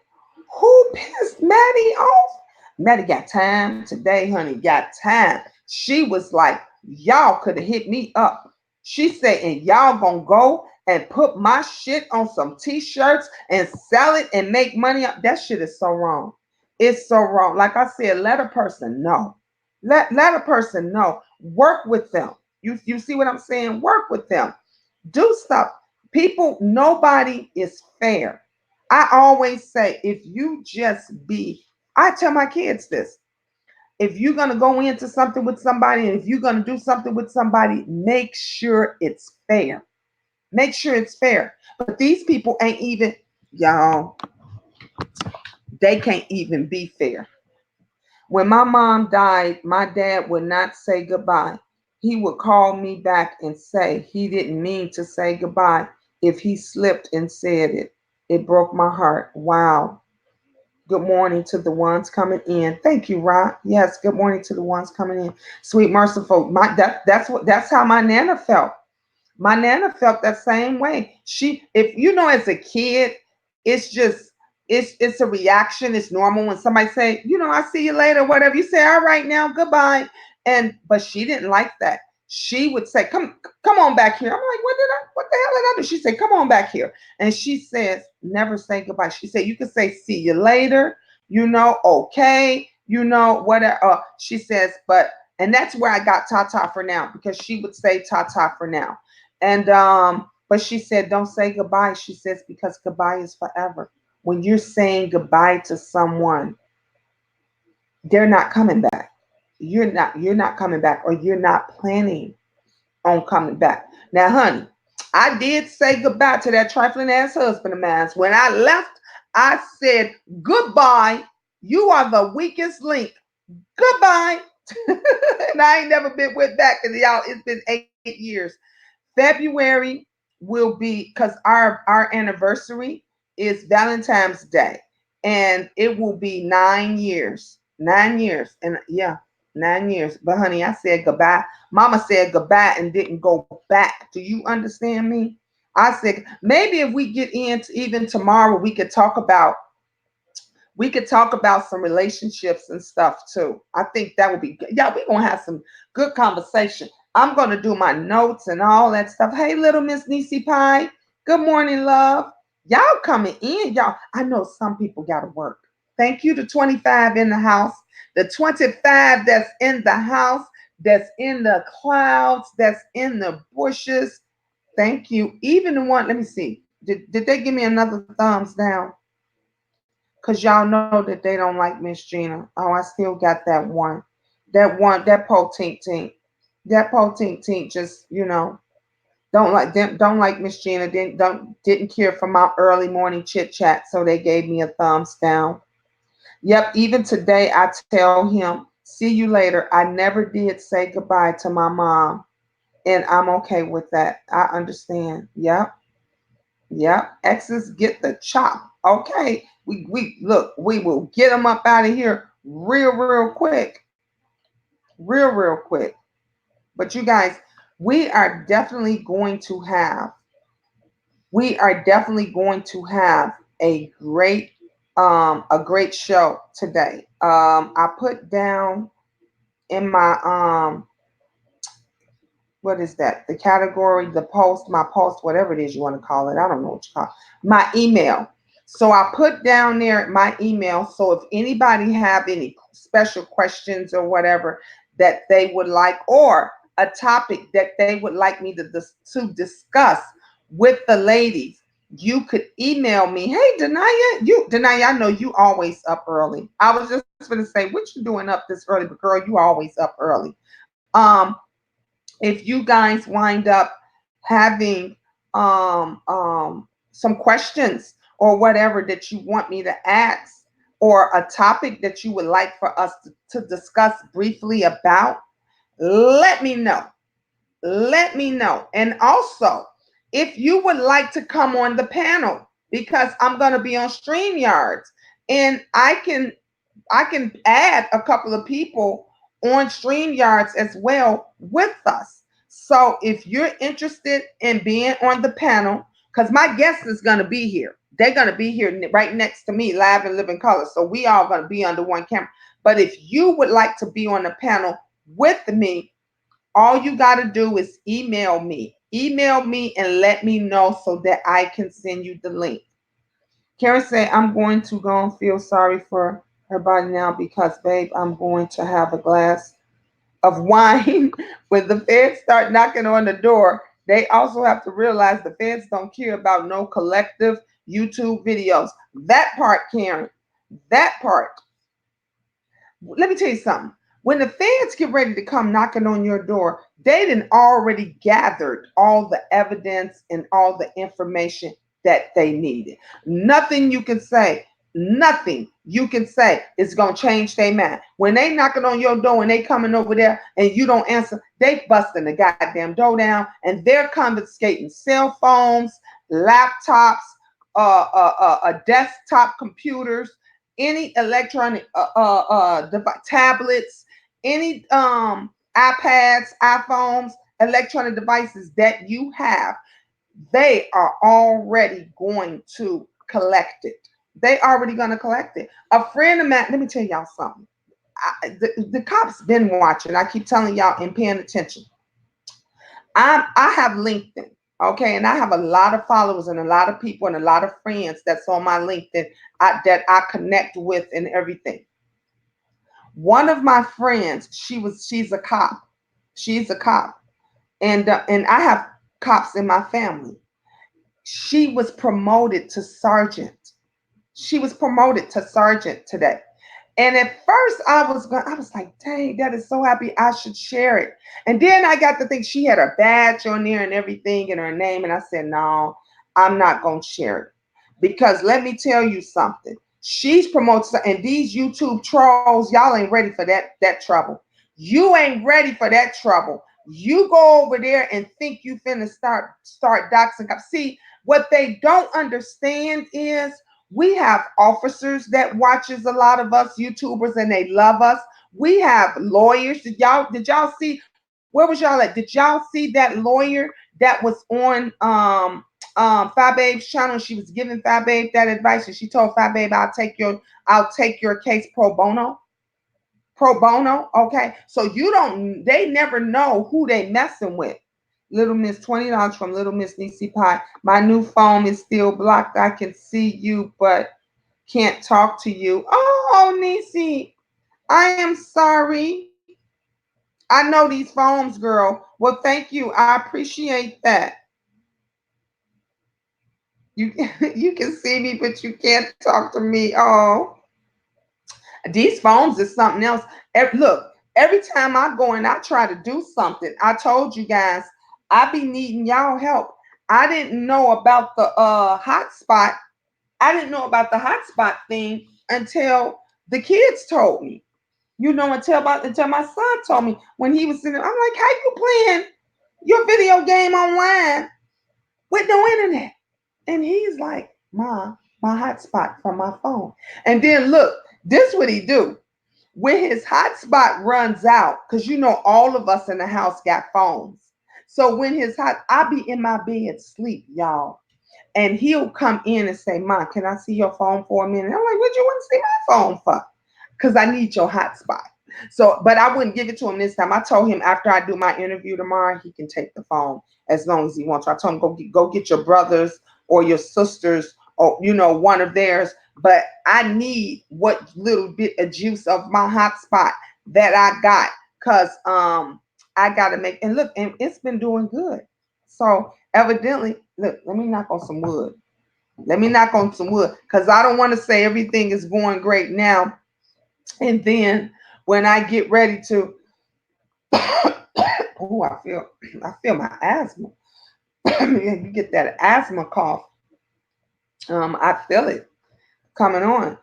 who pissed Maddie off? Maddie got time today, honey, got time. She was like, y'all could have hit me up. She said, and y'all gonna go and put my shit on some t-shirts and sell it and make money up. That shit is so wrong. It's so wrong. Like I said, let a person know. Let a person know. Work with them. You see what I'm saying? Work with them. Do stuff. People, nobody is fair. I always say, if you just be, I tell my kids this, if you're going to go into something with somebody and if you're going to do something with somebody, make sure it's fair. Make sure it's fair. But these people ain't even, y'all, they can't even be fair. When my mom died, my dad would not say goodbye. He would call me back and say he didn't mean to say goodbye if he slipped and said it. It broke my heart. Wow. Good morning to the ones coming in. Thank you, Rob. Yes, good morning to the ones coming in. Sweet merciful. That's how my nana felt. My nana felt that same way. She, if you know, as a kid, it's just it's a reaction. It's normal when somebody say, I see you later, whatever. You say, all right now, goodbye. And but she didn't like that. She would say, come on back here. I'm like, what the hell did I do? She said, come on back here. And she says, never say goodbye. She said, you can say see you later, okay, whatever. She says, and that's where I got Tata for now, because she would say Tata for now. And but she said, don't say goodbye. She says, because goodbye is forever. When you're saying goodbye to someone, they're not coming back. You're not coming back, or you're not planning on coming back. Now, honey, I did say goodbye to that trifling ass husband of mine. When I left, I said goodbye. You are the weakest link. Goodbye. And I ain't never been with back, because y'all, it's been 8 years. February will be, because our anniversary is Valentine's Day, and it will be 9 years. 9 years, and yeah, 9 years. But honey, I said goodbye. Mama said goodbye and didn't go back. Do you understand me? I said maybe if we get into even tomorrow, we could talk about some relationships and stuff too. I think that would be good. Yeah, we're gonna have some good conversation. I'm gonna do my notes and all that stuff. Hey, little Miss Nisi Pie. Good morning, love. Y'all coming in, y'all. I know some people gotta work. Thank you to 25 in the house. The 25 that's in the house, that's in the clouds, that's in the bushes. Thank you. Even the one, let me see. Did they give me another thumbs down? Because y'all know that they don't like Miss Gina. Oh, I still got that one. That po tink tink. That po tink tink just, don't like them, don't like Miss Gina. Didn't care for my early morning chit chat, so they gave me a thumbs down. Yep, even today I tell him, see you later. I never did say goodbye to my mom. And I'm okay with that. I understand. Yep. Yep. Exes get the chop. Okay. We look, we will get them up out of here real quick. Real quick. But you guys, we are definitely going to have we are definitely going to have a great show today. I put down in what is that? The category, the post, my post, whatever it is you want to call it. I don't know what you call it. My email. So I put down there my email. So if anybody have any special questions or whatever that they would like, or a topic that they would like me to discuss with the ladies, you could email me. Hey, Denaya, I know you always up early. I was just gonna say, what you doing up this early? But girl, you always up early. If you guys wind up having some questions or whatever that you want me to ask, or a topic that you would like for us to discuss briefly about, let me know. Let me know. And also, if you would like to come on the panel, because I'm going to be on StreamYards, and I can add a couple of people on StreamYards as well with us. So if you're interested in being on the panel, because my guest is going to be here, they're going to be here right next to me, live and living color. So we all going to be under one camera. But if you would like to be on the panel with me, all you got to do is email me. Email me and let me know so that I can send you the link. Karen said, I'm going to go and feel sorry for her body now because, babe, I'm going to have a glass of wine. When the feds start knocking on the door, they also have to realize the feds don't care about no collective YouTube videos. That part, Karen, that part. Let me tell you something. When the feds get ready to come knocking on your door, they done already gathered all the evidence and all the information that they needed. Nothing you can say, nothing you can say is gonna change their mind. When they knocking on your door and they coming over there and you don't answer, they busting the goddamn door down and they're confiscating cell phones, laptops, desktop computers, any electronic tablets, any iPads, iPhones, electronic devices that you have, they are already going to collect it. They already going to collect it. A friend of mine, let me tell y'all something. The cops been watching. I keep telling y'all and paying attention. I have LinkedIn, okay, and I have a lot of followers and a lot of people and a lot of friends that's on my LinkedIn that I connect with and everything. One of my friends, she's a cop. She's a cop, and I have cops in my family. She was promoted to sergeant. She was promoted to sergeant today. And at first I was like, dang, that is so happy. I should share it. And then I got to think she had her badge on there and everything and her name. And I said, no, I'm not gonna share it. Because let me tell you something. She's promoted, and these YouTube trolls, y'all ain't ready for that trouble. You ain't ready for that trouble. You go over there and think you finna start doxing cops. See, what they don't understand is we have officers that watches a lot of us YouTubers and they love us. We have lawyers. Did y'all see, where was y'all at? Did y'all see that lawyer that was on Fi Babe's channel? She was giving Fi Babe that advice and she told Fi Babe, I'll take your case pro bono. Pro bono. Okay. So they never know who they messing with. Little Miss, $20 from Little Miss Nisi Pie. My new phone is still blocked. I can see you, but can't talk to you. Oh, Nisi, I am sorry. I know these phones, girl. Well, thank you. I appreciate that. You you can see me, but you can't talk to me. Oh, these phones is something else. Look, every time I go and I try to do something, I told you guys, I be needing y'all help. I didn't know about the hotspot. I didn't know about the hotspot thing until the kids told me. Until my son told me when he was sitting there. I'm like, how you playing? your video game online with no internet. And he's like, my hotspot from my phone. And then look, this what he do. When his hotspot runs out, because you know all of us in the house got phones. So when I be in my bed sleep, y'all. And he'll come in and say, "Ma, can I see your phone for a minute?" I'm like, "What you want to see my phone for?" Because I need your hotspot. So, but I wouldn't give it to him this time. I told him after I do my interview tomorrow, he can take the phone as long as he wants to. I told him go get your brothers or your sisters or one of theirs. But I need what little bit of juice of my hotspot that I got, cause I gotta make, and look, and it's been doing good. So evidently, look, let me knock on some wood. Let me knock on some wood, because I don't want to say everything is going great now, and then when I get ready to, oh, I feel my asthma. You get that asthma cough. I feel it coming on.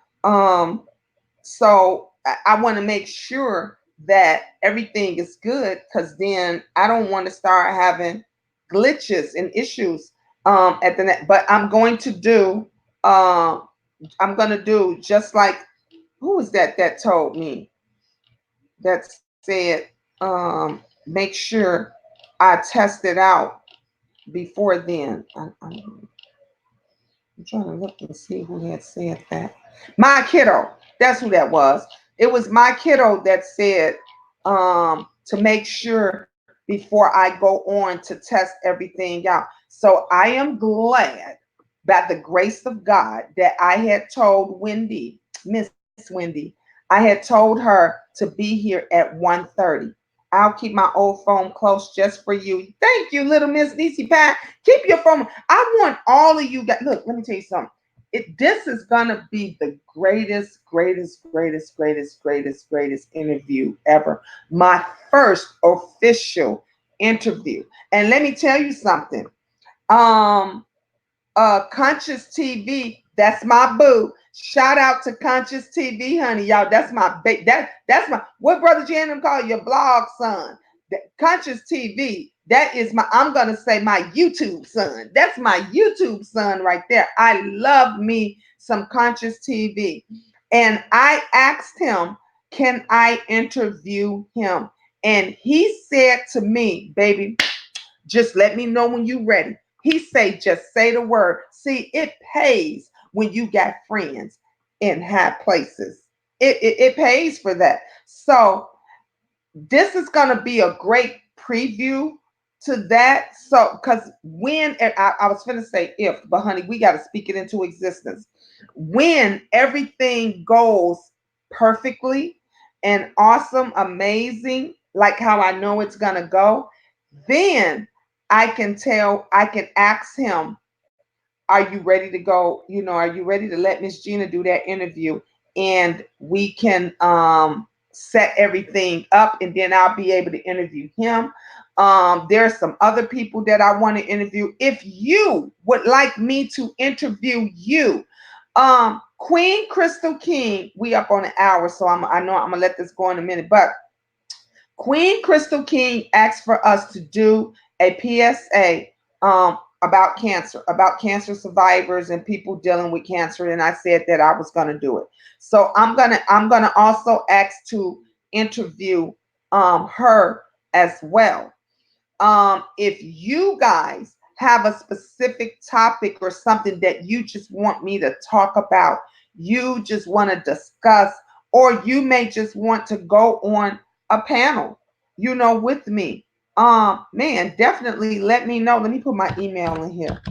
So I want to make sure that everything is good, because then I don't want to start having glitches and issues at the net. But um, I'm gonna do just like, who was that told me, that said, make sure I test it out before then. I'm trying to look and see who had said that. My kiddo. That's who that was. It was my kiddo that said to make sure before I go on to test everything out. So I am glad, by the grace of God, that I had told Wendy, Miss Wendy, I had told her to be here at 1:30. I'll keep my old phone close just for you. Thank you, little Miss Niecy Pat. Keep your phone. I want all of you guys. Look, let me tell you something. This is gonna be the greatest, greatest, greatest, greatest, greatest, greatest interview ever. My first official interview. And let me tell you something. Um, Conscious TV, that's my boo. Shout out to Conscious TV, honey, y'all. That's my that's my, what Brother Jandom call your blog son. Conscious TV, that is my, I'm gonna say my YouTube son. That's my YouTube son right there. I love me some Conscious TV. And I asked him, can I interview him? And he said to me, baby, just let me know when you're ready. He say, just say the word. See, it pays when you got friends in high places. It pays for that. So this is going to be a great preview to that. So, because when, I was going to say if, but honey, we got to speak it into existence. When everything goes perfectly and awesome, amazing, like how I know it's going to go, then I can ask him, are you ready to go? Are you ready to let Miss Gina do that interview? And we can set everything up, and then I'll be able to interview him. There's some other people that I want to interview. If you would like me to interview you, Queen Crystal King, we up on an hour, so I know I'm gonna let this go in a minute, but Queen Crystal King asked for us to do a PSA about cancer survivors and people dealing with cancer, and I said that I was going to do it. So I'm gonna also ask to interview her as well. If you guys have a specific topic or something that you just want me to talk about, you just want to discuss, or you may just want to go on a panel, with me. Man, definitely let me know. Let me put my email in here.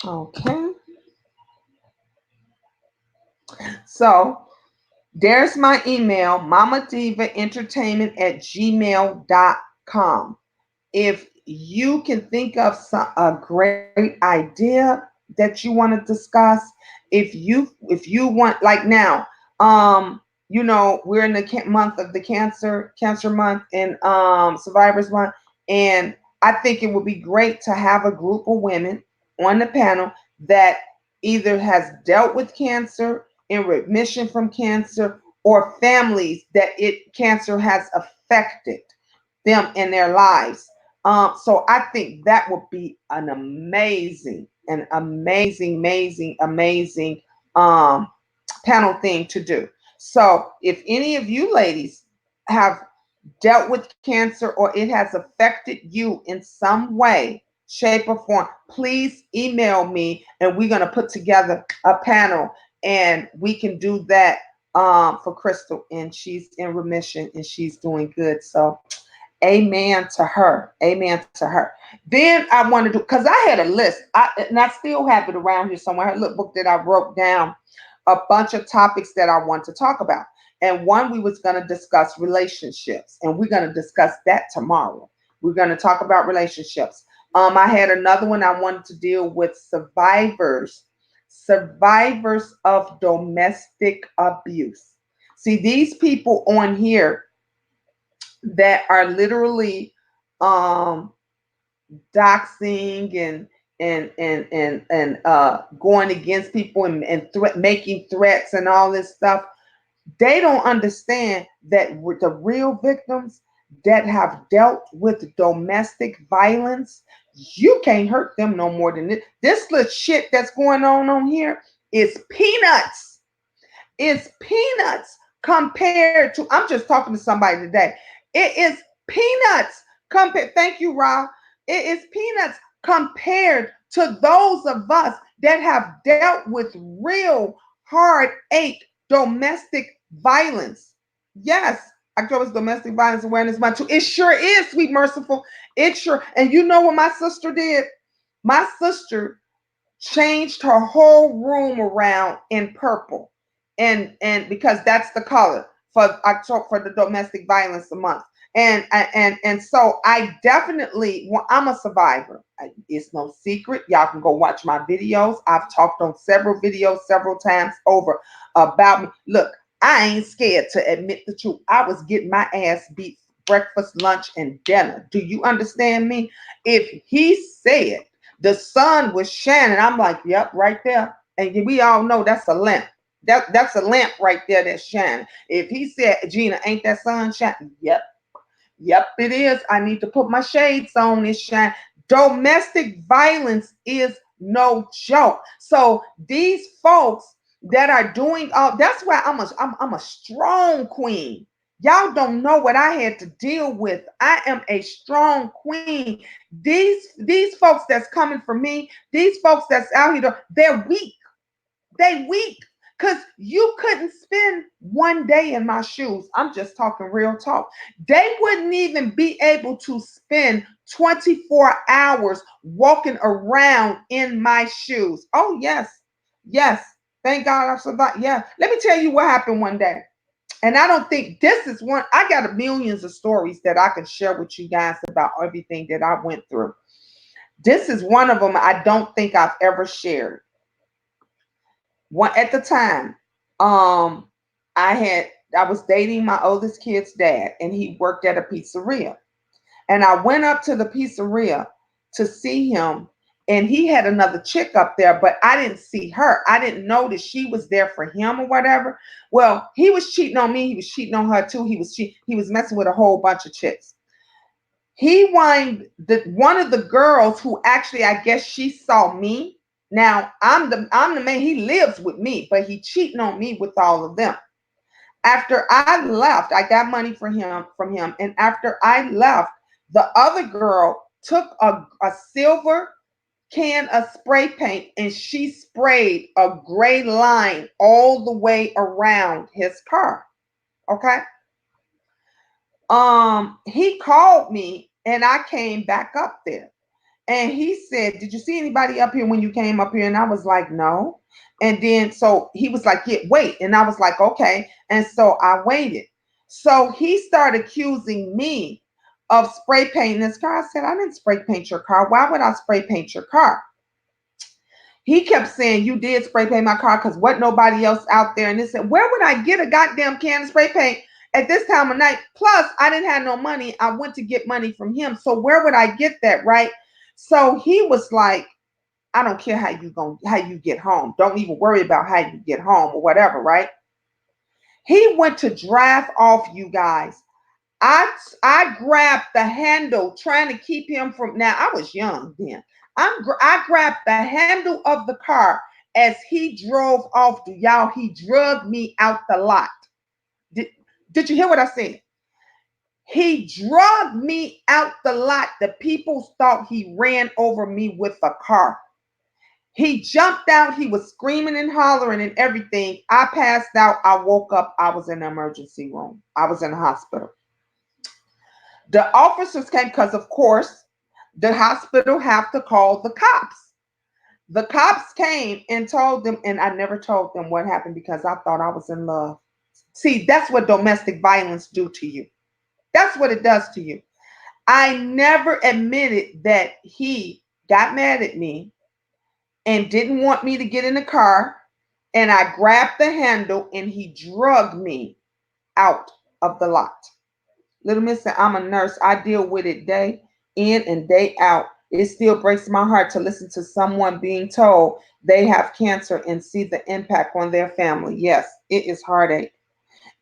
Okay. So there's my email, Mama Diva Entertainment at gmail.com. If you can think of a great idea that you want to discuss, if you want, like now, we're in the month of the cancer month, and survivors month, and I think it would be great to have a group of women on the panel that either has dealt with cancer, in remission from cancer, or families that it cancer has affected them in their lives. So I think that would be an amazing um, panel thing to do. So if any of you ladies have dealt with cancer or it has affected you in some way, shape, or form, please email me and we're going to put together a panel and we can do that for Crystal. And she's in remission and she's doing good. So amen to her. Amen to her. Then I want to do, because I had a list, and I still have it around here somewhere. I had a little book that I wrote down a bunch of topics that I want to talk about. And one, we was going to discuss relationships, and we're going to discuss that tomorrow. We're going to talk about relationships. I had another one I wanted to deal with survivors of domestic abuse. See, these people on here that are literally um doxing and going against people and making threats and all this stuff, they don't understand that with the real victims that have dealt with domestic violence, you can't hurt them no more than this little shit that's going on here is peanuts. Is peanuts compared to, I'm just talking to somebody today. It is peanuts compared, thank you, Rob. It is peanuts compared to those of us that have dealt with real heartache domestic violence. Yes, October's Domestic Violence Awareness Month too. It sure is, sweet merciful. It sure, and you know what my sister did? My sister changed her whole room around in purple, and because that's the color for October, for the domestic violence month. And so I definitely, well, I'm a survivor. It's no secret. Y'all can go watch my videos. I've talked on several videos several times over about me. Look, I ain't scared to admit the truth. I was getting my ass beat breakfast, lunch, and dinner. Do you understand me? If he said the sun was shining, I'm like, yep, right there. And we all know that's a lamp. That's a lamp right there that's shining. If he said, Gina, ain't that sun shining? Yep, yep, it is. I need to put my shades on. It's shine. Domestic violence is no joke. So these folks that are doing all, that's why I'm a strong queen. Y'all don't know what I had to deal with. I am a strong queen. These folks that's coming for me, these folks that's out here, they're weak. They weak. Because you couldn't spend one day in my shoes. I'm just talking real talk. They wouldn't even be able to spend 24 hours walking around in my shoes. Oh, yes. Yes. Thank God I survived. Yeah. Let me tell you what happened one day. And I don't think this is one. I got millions of stories that I can share with you guys about everything that I went through. This is one of them I don't think I've ever shared. One at the time, um, I was dating my oldest kid's dad, and he worked at a pizzeria. And I went up to the pizzeria to see him, and he had another chick up there, but I didn't see her. I didn't know that she was there for him or whatever. Well, he was cheating on me. He was cheating on her too. He was messing with a whole bunch of chicks. He whined that one of the girls who actually, I guess she saw me. Now I'm the man. He lives with me, but he cheating on me with all of them. After I left, I got money from him, and after I left, the other girl took a silver can of spray paint and she sprayed a gray line all the way around his car. Okay. He called me and I came back up there. And he said, "Did you see anybody up here when you came up here?" And I was like, "No." And then so he was like, "Yeah, wait." And I was like, "Okay." And so I waited. So he started accusing me of spray painting his car. I said, "I didn't spray paint your car. Why would I spray paint your car?" He kept saying, "You did spray paint my car because what nobody else out there." And he said, "Where would I get a goddamn can of spray paint at this time of night. Plus, I didn't have no money. I went to get money from him. So where would I get that, right? So he was like, I don't care how you get home. Don't even worry about how you get home or whatever, right? He went to drive off, you guys. I grabbed the handle trying to keep him from. Now I was young then. I grabbed the handle of the car as he drove off. To y'all, he drugged me out the lot. Did, did you hear what I said? He drugged me out the lot. The people thought he ran over me with a car. He jumped out. He was screaming and hollering and everything. I passed out. I woke up. I was in the emergency room. I was in the hospital. The officers came because, of course, the hospital have to call the cops. The cops came and told them, and I never told them what happened because I thought I was in love. See, that's what domestic violence do to you. That's what it does to you. I never admitted that he got mad at me and didn't want me to get in the car, and I grabbed the handle and he drugged me out of the lot. Little Mister, I'm a nurse. I deal with it day in and day out. It still breaks my heart to listen to someone being told they have cancer and see the impact on their family. Yes, it is heartache.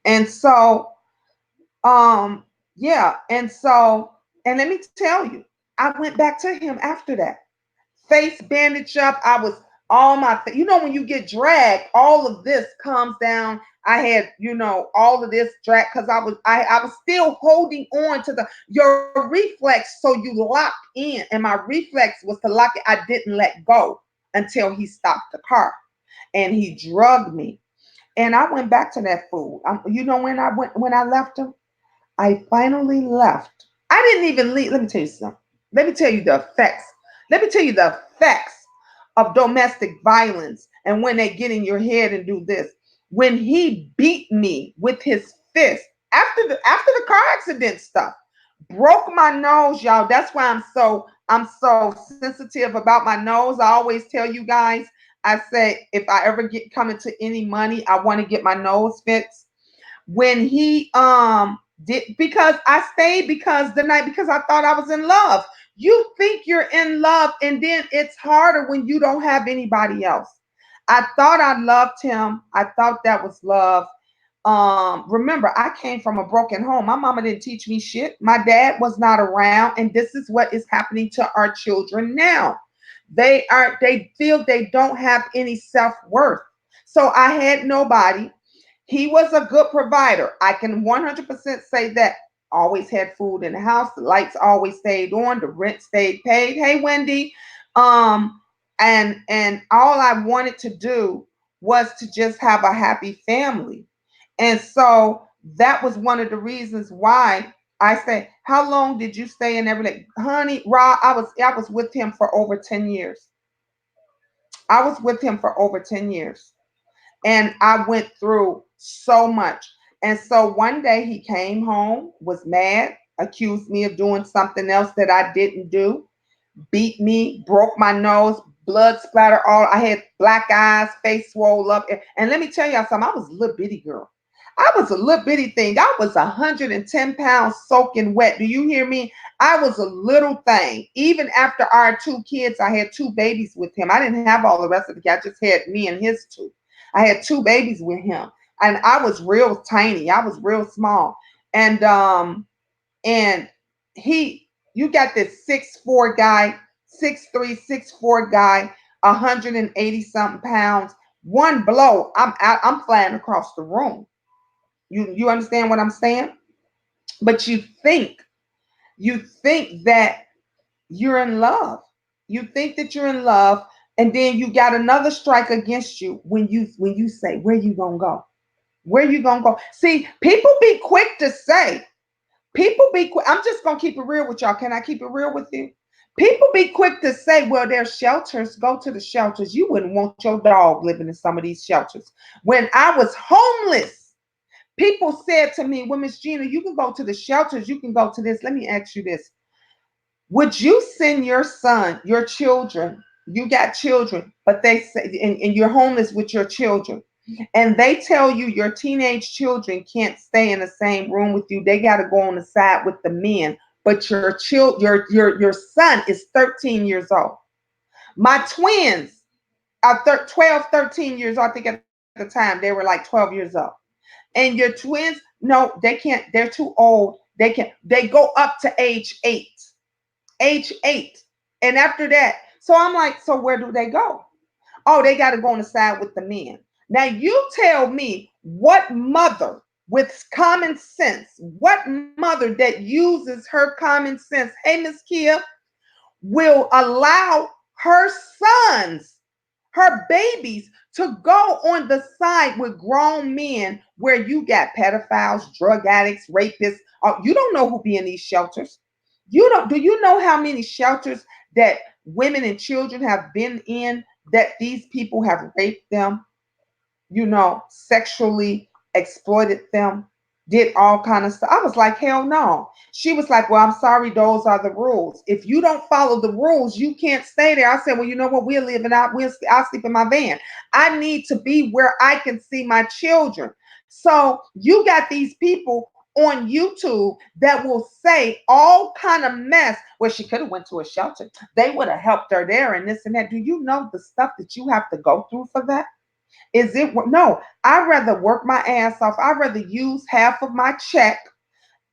And so, yeah, and let me tell you, I went back to him after that, face bandaged up. I was all my, when you get dragged, all of this comes down. I had, all of this drag because I was still holding on to your reflex, so you lock in, and my reflex was to lock it. I didn't let go until he stopped the car, and he drugged me, and I went back to that fool. When I left him, I finally left. I didn't even leave. Let me tell you something. Let me tell you the effects. Let me tell you the effects of domestic violence and when they get in your head and do this. When he beat me with his fist after the car accident stuff, broke my nose, y'all. That's why I'm so sensitive about my nose. I always tell you guys, I say if I ever get come into any money, I want to get my nose fixed. When he did, because I stayed because the night, because I thought I was in love. You think you're in love, and then it's harder when you don't have anybody else. I thought I loved him. I thought that was love. Remember, I came from a broken home. My mama didn't teach me shit. My dad was not around, and this is what is happening to our children now. They feel they don't have any self-worth. So I had nobody. He was a good provider. I can 100% say that. Always had food in the house. The lights always stayed on. The rent stayed paid. Hey, Wendy. Um, and all I wanted to do was to just have a happy family. And so that was one of the reasons why I say, how long did you stay in everything? Honey, Rob, I was with him for over 10 years. I was with him for over 10 years. And I went through so much. And so one day he came home, was mad, accused me of doing something else that I didn't do, beat me, broke my nose, blood splatter all. I had black eyes, face swole up. And let me tell y'all something, I was a little bitty girl. I was a little bitty thing. I was 110 pounds soaking wet. Do you hear me? I was a little thing. Even after our two kids, I had two babies with him. I didn't have all the rest of the kids. I just had me and his two. I had two babies with him. And I was real tiny. I was real small. And he, you got this 6'4" guy, 6'3", 6'4" guy, 180 something pounds. One blow, I'm out, I'm flying across the room. You understand what I'm saying? But you think that you're in love. You think that you're in love, and then you got another strike against you when you say, where you gonna go? Where you gonna go? See, people be quick to say, people be quick. I'm just gonna keep it real with y'all. Can I keep it real with you? People be quick to say, well, there's shelters, go to the shelters. You wouldn't want your dog living in some of these shelters. When I was homeless, people said to me, well, Miss Gina, you can go to the shelters, you can go to this. Let me ask you this. Would you send your son, your children, you got children, but they say, and you're homeless with your children. and they tell you your teenage children can't stay in the same room with you. They got to go on the side with the men. But your son is 13 years old. My twins are 12, 13 years old. I think at the time they were like 12 years old. And your twins, no, they can't. They're too old. They can't. They go up to age 8. Age 8. And after that, so I'm like, so where do they go? Oh, they got to go on the side with the men. Now you tell me what mother with common sense, what mother that uses her common sense, hey Miss Kia, will allow her sons, her babies, to go on the side with grown men where you got pedophiles, drug addicts, rapists. You don't know who be in these shelters. You don't. Do you know how many shelters that women and children have been in that these people have raped them, sexually exploited them, did all kind of stuff? I was like, hell no. She was like, well, I'm sorry, those are the rules. If you don't follow the rules, you can't stay there. I said, well, you know what? We're living out. I'll sleep in my van. I need to be where I can see my children. So you got these people on YouTube that will say all kind of mess where she could have went to a shelter. They would have helped her there and this and that. Do you know the stuff that you have to go through for that? Is it no? I'd rather work my ass off. I'd rather use half of my check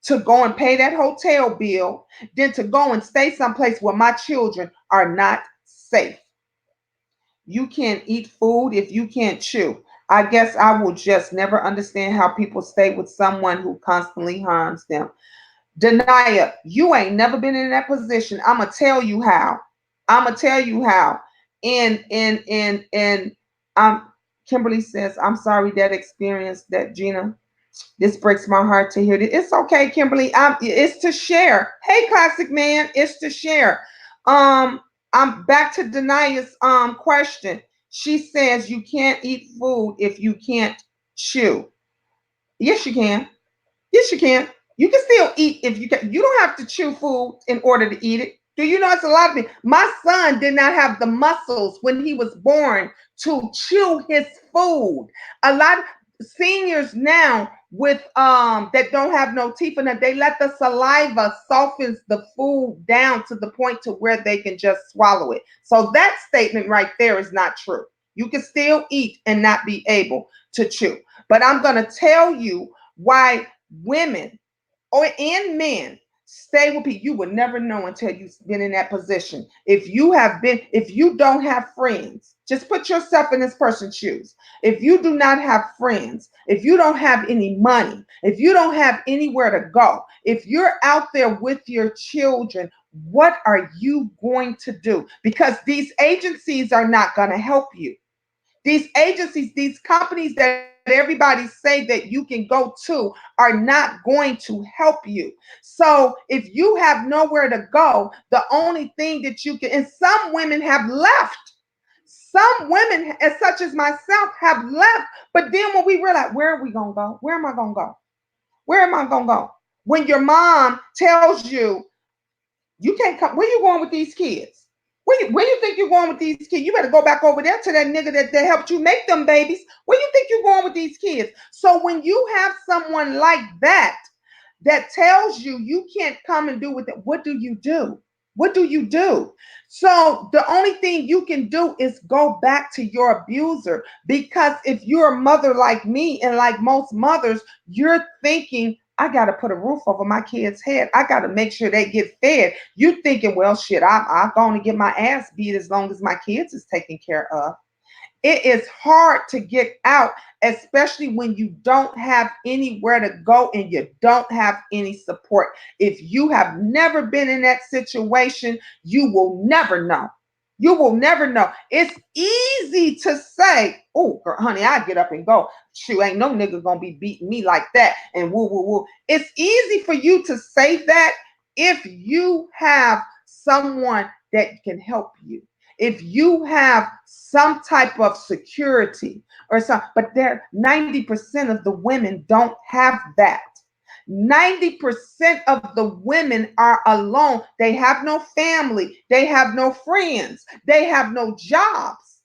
to go and pay that hotel bill than to go and stay someplace where my children are not safe. You can't eat food if you can't chew. I guess I will just never understand how people stay with someone who constantly harms them. Denia, you ain't never been in that position. I'ma tell you how. I'ma tell you how. And Kimberly says, I'm sorry that experience that Gina. This breaks my heart to hear that. It's okay, Kimberly. It's to share. Hey, classic man, it's to share. Um, I'm back to Denia's question. She says you can't eat food if you can't chew. Yes, you can. Yes, you can. You can still eat if you can. You don't have to chew food in order to eat it. Do you know it's a lot of things? My son did not have the muscles when he was born to chew his food. A lot of seniors now with that don't have no teeth in it, they let the saliva softens the food down to the point to where they can just swallow it. So that statement right there is not true. You can still eat and not be able to chew. But I'm going to tell you why women or and men stay with people. You will never know until you've been in that position. If you don't have friends, just put yourself in this person's shoes. If you do not have friends, if you don't have any money, if you don't have anywhere to go, if you're out there with your children, what are you going to do? Because these agencies are not going to help you. These agencies, these companies that everybody say that you can go to are not going to help you. So if you have nowhere to go, the only thing that you can, and some women have left. Some women, as such as myself, have left. But then when we realize, where are we going to go? Where am I going to go? Where am I going to go? When your mom tells you, you can't come. Where you going with these kids? Where you think you're going with these kids? You better go back over there to that nigga that helped you make them babies. Where you think you're going with these kids? So when you have someone like that tells you you can't come and do with it, what do you do? What do you do? So the only thing you can do is go back to your abuser, because if you're a mother like me and like most mothers, you're thinking, I got to put a roof over my kid's head. I got to make sure they get fed. You thinking, well, shit, I'm going to get my ass beat as long as my kids is taken care of. It is hard to get out, especially when you don't have anywhere to go and you don't have any support. If you have never been in that situation, you will never know. You will never know. It's easy to say, oh, honey, I get up and go. Shoot, ain't no nigga gonna be beating me like that. And woo, woo, woo. It's easy for you to say that if you have someone that can help you, if you have some type of security or something. But there 90% of the women don't have that. 90% of the women are alone. They have no family, they have no friends, they have no jobs.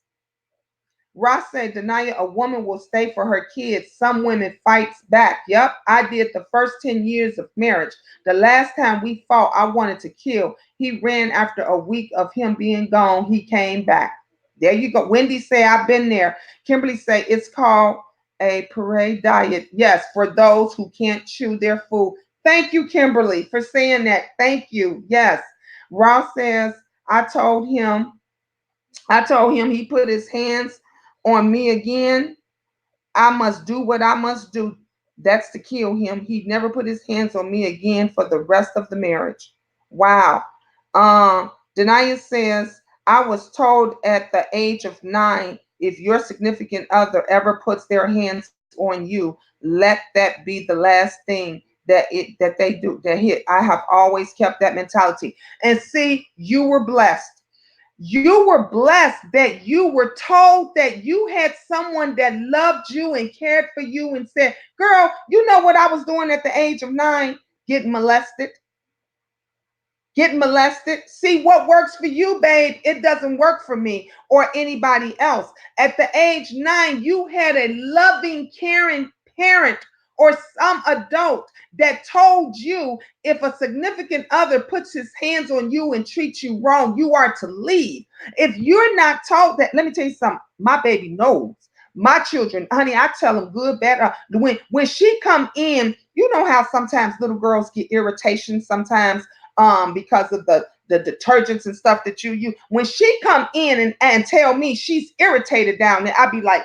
Ross said, Denia, a woman will stay for her kids. Some women fights back. Yep, I did the first 10 years of marriage. The last time we fought, I wanted to kill. He ran after a week of him being gone. He came back. There you go. Wendy say, I've been there. Kimberly say, it's called a parade diet. Yes, for those who can't chew their food. Thank you, Kimberly, for saying that. Thank you. Yes. Ross says, I told him he put his hands on me again. I must do what I must do. That's to kill him. He never put his hands on me again for the rest of the marriage. Wow. Denia says, I was told at the age of 9, if your significant other ever puts their hands on you, let that be the last thing that they do. That hit. I have always kept that mentality. And see, you were blessed. You were blessed that you were told that you had someone that loved you and cared for you and said, girl, you know what I was doing at the age of 9? Getting molested. Getting molested. See what works for you, babe. It doesn't work for me or anybody else. At the age 9, you had a loving, caring parent or some adult that told you if a significant other puts his hands on you and treats you wrong, you are to leave. If you're not told that, let me tell you something. My baby knows. My children, honey, I tell them good, bad. When she come in, you know how sometimes little girls get irritation sometimes because of the detergents and stuff that you use. When she come in and tell me she's irritated down there, I'll be like,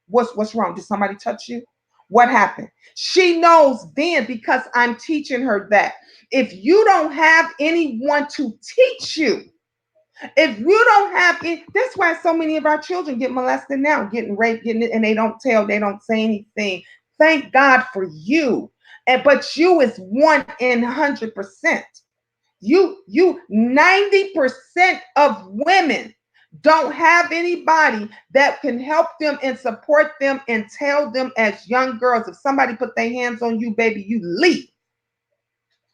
what's wrong? Did somebody touch you? What happened? She knows then because I'm teaching her that. If you don't have anyone to teach you, if you don't have it, that's why so many of our children get molested now, getting raped, getting it, and they don't tell, they don't say anything. Thank God for you. And but you is 100%. You 90% of women don't have anybody that can help them and support them and tell them as young girls, if somebody put their hands on you, baby, you leave.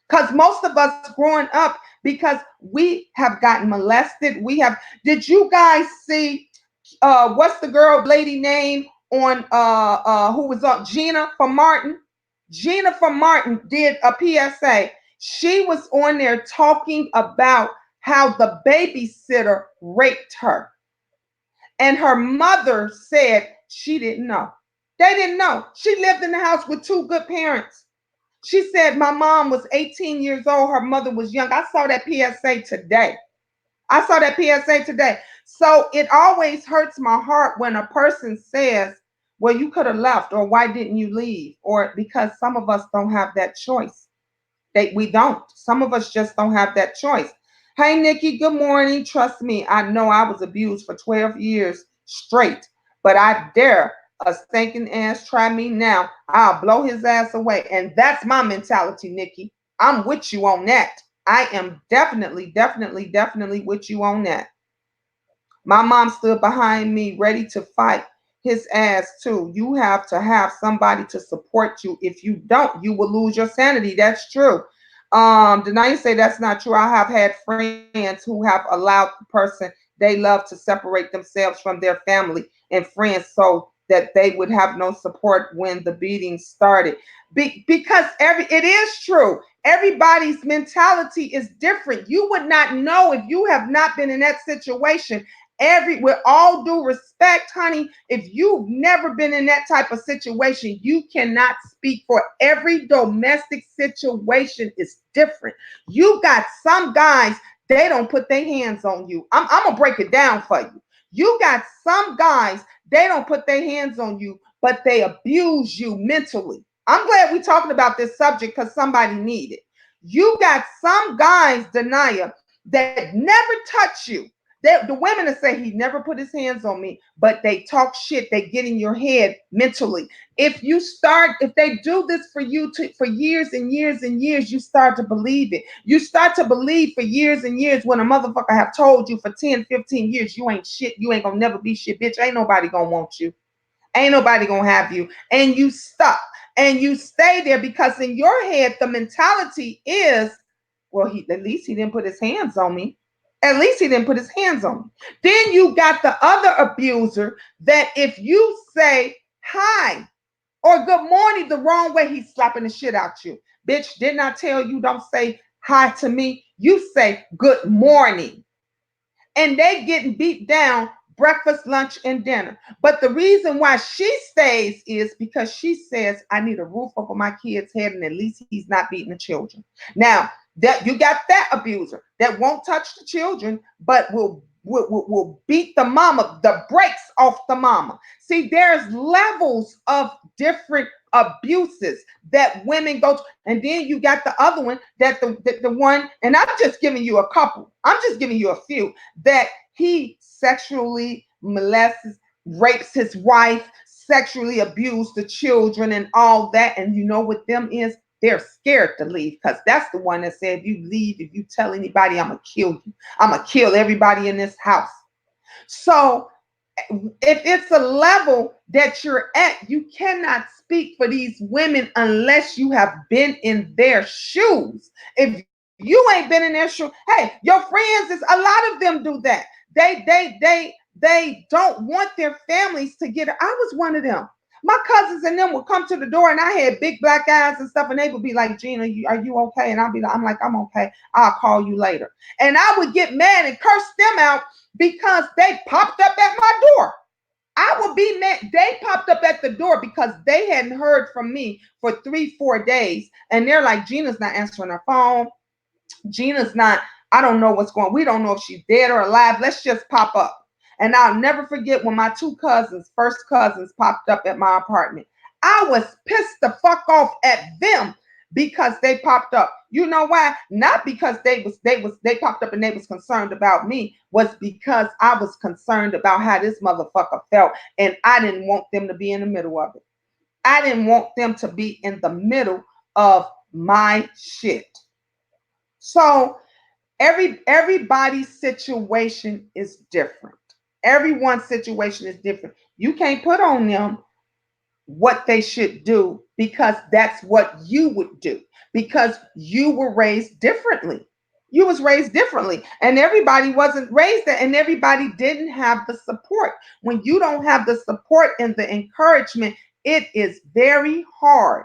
Because most of us growing up, because we have gotten molested, we have. Did you guys see what's the girl lady name on who was on Gina from Martin? Gina from Martin did a PSA. She was on there talking about how the babysitter raped her. And her mother said she didn't know. They didn't know. She lived in the house with two good parents. She said my mom was 18 years old. Her mother was young. I saw that PSA today. I saw that PSA today. So it always hurts my heart when a person says, well, you could have left, or why didn't you leave? Or because some of us don't have that choice. We don't. Some of us just don't have that choice. Hey, Nikki, good morning. Trust me, I know I was abused for 12 years straight, but I dare a stinking ass try me now. I'll blow his ass away. And that's my mentality, Nikki. I'm with you on that. I am definitely, definitely, definitely with you on that. My mom stood behind me ready to fight his ass too. You have to have somebody to support you. If you don't, you will lose your sanity. That's true. Denia say that's not true. I have had friends who have allowed the person they love to separate themselves from their family and friends so that they would have no support when the beating started. Because it is true. Everybody's mentality is different. You would not know if you have not been in that situation. With all due respect, honey, if you've never been in that type of situation, you cannot speak for every domestic situation is different. You got some guys, they don't put their hands on you. I'm gonna break it down for you. You got some guys, they don't put their hands on you, but they abuse you mentally. I'm glad we're talking about this subject because somebody needed. You got some guys, Denia, that never touch you. The women that say he never put his hands on me, but they talk shit. They get in your head mentally. If they do this for you for years and years and years, you start to believe it. You start to believe for years and years when a motherfucker have told you for 10, 15 years, you ain't shit. You ain't gonna never be shit, bitch. Ain't nobody gonna want you. Ain't nobody gonna have you. And you stuck and you stay there because in your head, the mentality is, well, at least he didn't put his hands on me. At least he didn't put his hands on you. Then you got the other abuser that if you say hi or good morning the wrong way, he's slapping the shit out you. Bitch, didn't I tell you don't say hi to me? You say good morning. And they getting beat down breakfast, lunch, and dinner. But the reason why she stays is because she says, I need a roof over my kid's head, and at least he's not beating the children. Now, that you got that abuser that won't touch the children, but will beat the mama, the brakes off the mama. See, there's levels of different abuses that women go to. And then you got the other one that the one, and I'm just giving you a couple. I'm just giving you a few that he sexually molests, rapes his wife, sexually abused the children and all that. And you know what them is? They're scared to leave because that's the one that said, if you leave, if you tell anybody, I'm going to kill you. I'm going to kill everybody in this house. So if it's a level that you're at, you cannot speak for these women unless you have been in their shoes. If you ain't been in their shoes, hey, your friends is a lot of them do that. They don't want their families to get it. I was one of them. My cousins and them would come to the door, and I had big black eyes and stuff, and they would be like, Gina, are you okay? And I'll be like, I'm okay. I'll call you later. And I would get mad and curse them out because they popped up at my door. I would be mad. They popped up at the door because they hadn't heard from me for 3-4 days. And they're like, Gina's not answering her phone. Gina's not, I don't know what's going on. We don't know if she's dead or alive. Let's just pop up. And I'll never forget when my two cousins, first cousins, popped up at my apartment. I was pissed the fuck off at them because they popped up. You know why? Not because they popped up and they was concerned about me, was because I was concerned about how this motherfucker felt, and I didn't want them to be in the middle of it. I didn't want them to be in the middle of my shit. So everybody's situation is different. Everyone's situation is different. You can't put on them what they should do because that's what you would do, because you were raised differently. You was raised differently, and everybody wasn't raised that, and everybody didn't have the support. When you don't have the support and the encouragement, it is very hard.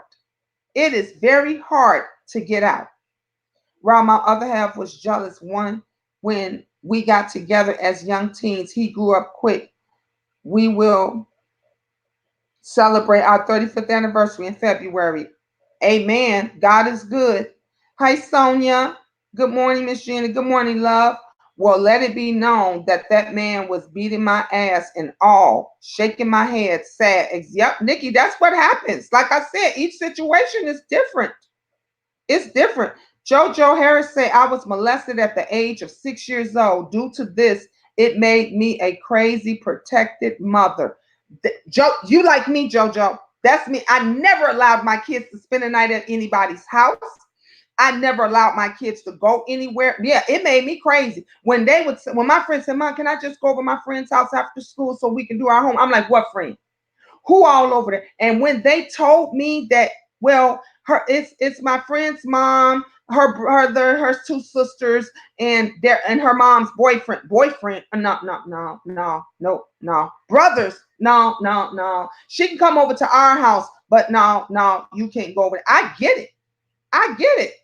It is very hard to get out. While my other half was jealous, one, when we got together as young teens, he grew up quick. We will celebrate our 35th anniversary in February. Amen. God is good. Hi, Sonia. Good morning, Miss Gina. Good morning, love. Well, let it be known that that man was beating my ass and all, shaking my head, sad. Yep, Nikki, that's what happens. Like I said, each situation is different. It's different. Jojo Harris said, I was molested at the age of 6 years old. Due to this, it made me a crazy protected mother. You like me, Jojo. That's me. I never allowed my kids to spend the night at anybody's house. I never allowed my kids to go anywhere. Yeah, it made me crazy. When my friends said, Mom, can I just go over my friend's house after school so we can do our home? I'm like, what friend? Who all over there? And when they told me that, well, it's my friend's mom, her two sisters, and her mom's boyfriend. No, brothers. No. She can come over to our house, but no, you can't go over there. I get it. I get it.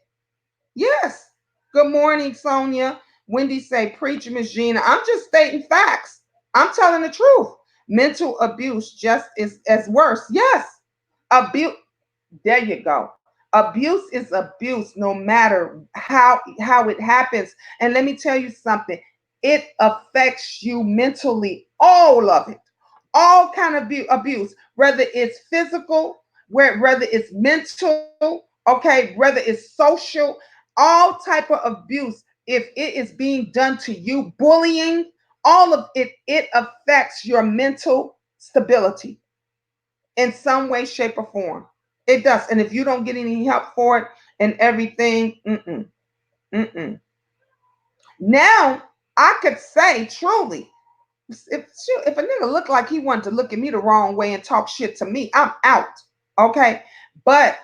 Yes. Good morning, Sonia. Wendy say, preach, Miss Gina. I'm just stating facts. I'm telling the truth. Mental abuse just is as worse. Yes. Abuse. There you go. Abuse is abuse no matter how it happens. And let me tell you something. It affects you mentally, all of it. All kind of abuse, whether it's physical, whether it's mental, okay, whether it's social, all type of abuse. If it is being done to you, bullying, all of it, it affects your mental stability in some way, shape, or form. It does. And if you don't get any help for it and everything, mm-mm. Now, I could say truly, if a nigga looked like he wanted to look at me the wrong way and talk shit to me, I'm out. Okay. But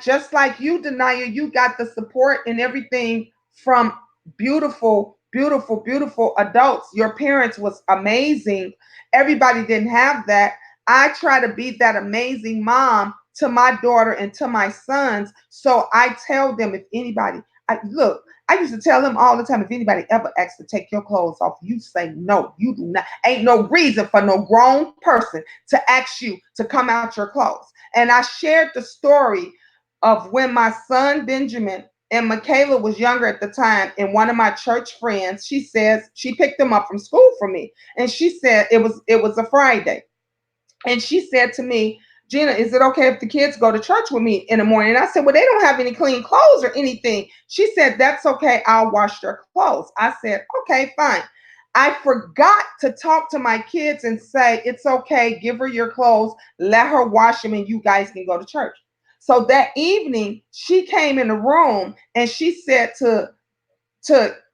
just like you, Denia, you got the support and everything from beautiful, beautiful, beautiful adults. Your parents was amazing. Everybody didn't have that. I try to be that amazing mom to my daughter and to my sons. So I tell them, if anybody, look, I used to tell them all the time, if anybody ever asks to take your clothes off, you say no. You do not. Ain't no reason for no grown person to ask you to come out your clothes. And I shared the story of when my son Benjamin and Michaela was younger at the time, and one of my church friends, she says she picked them up from school for me, and she said it was a Friday, and she said to me, Gina, is it okay if the kids go to church with me in the morning? And I said, well, they don't have any clean clothes or anything. She said, that's okay. I'll wash their clothes. I said, okay, fine. I forgot to talk to my kids and say, it's okay. Give her your clothes. Let her wash them and you guys can go to church. So that evening, she came in the room and she said to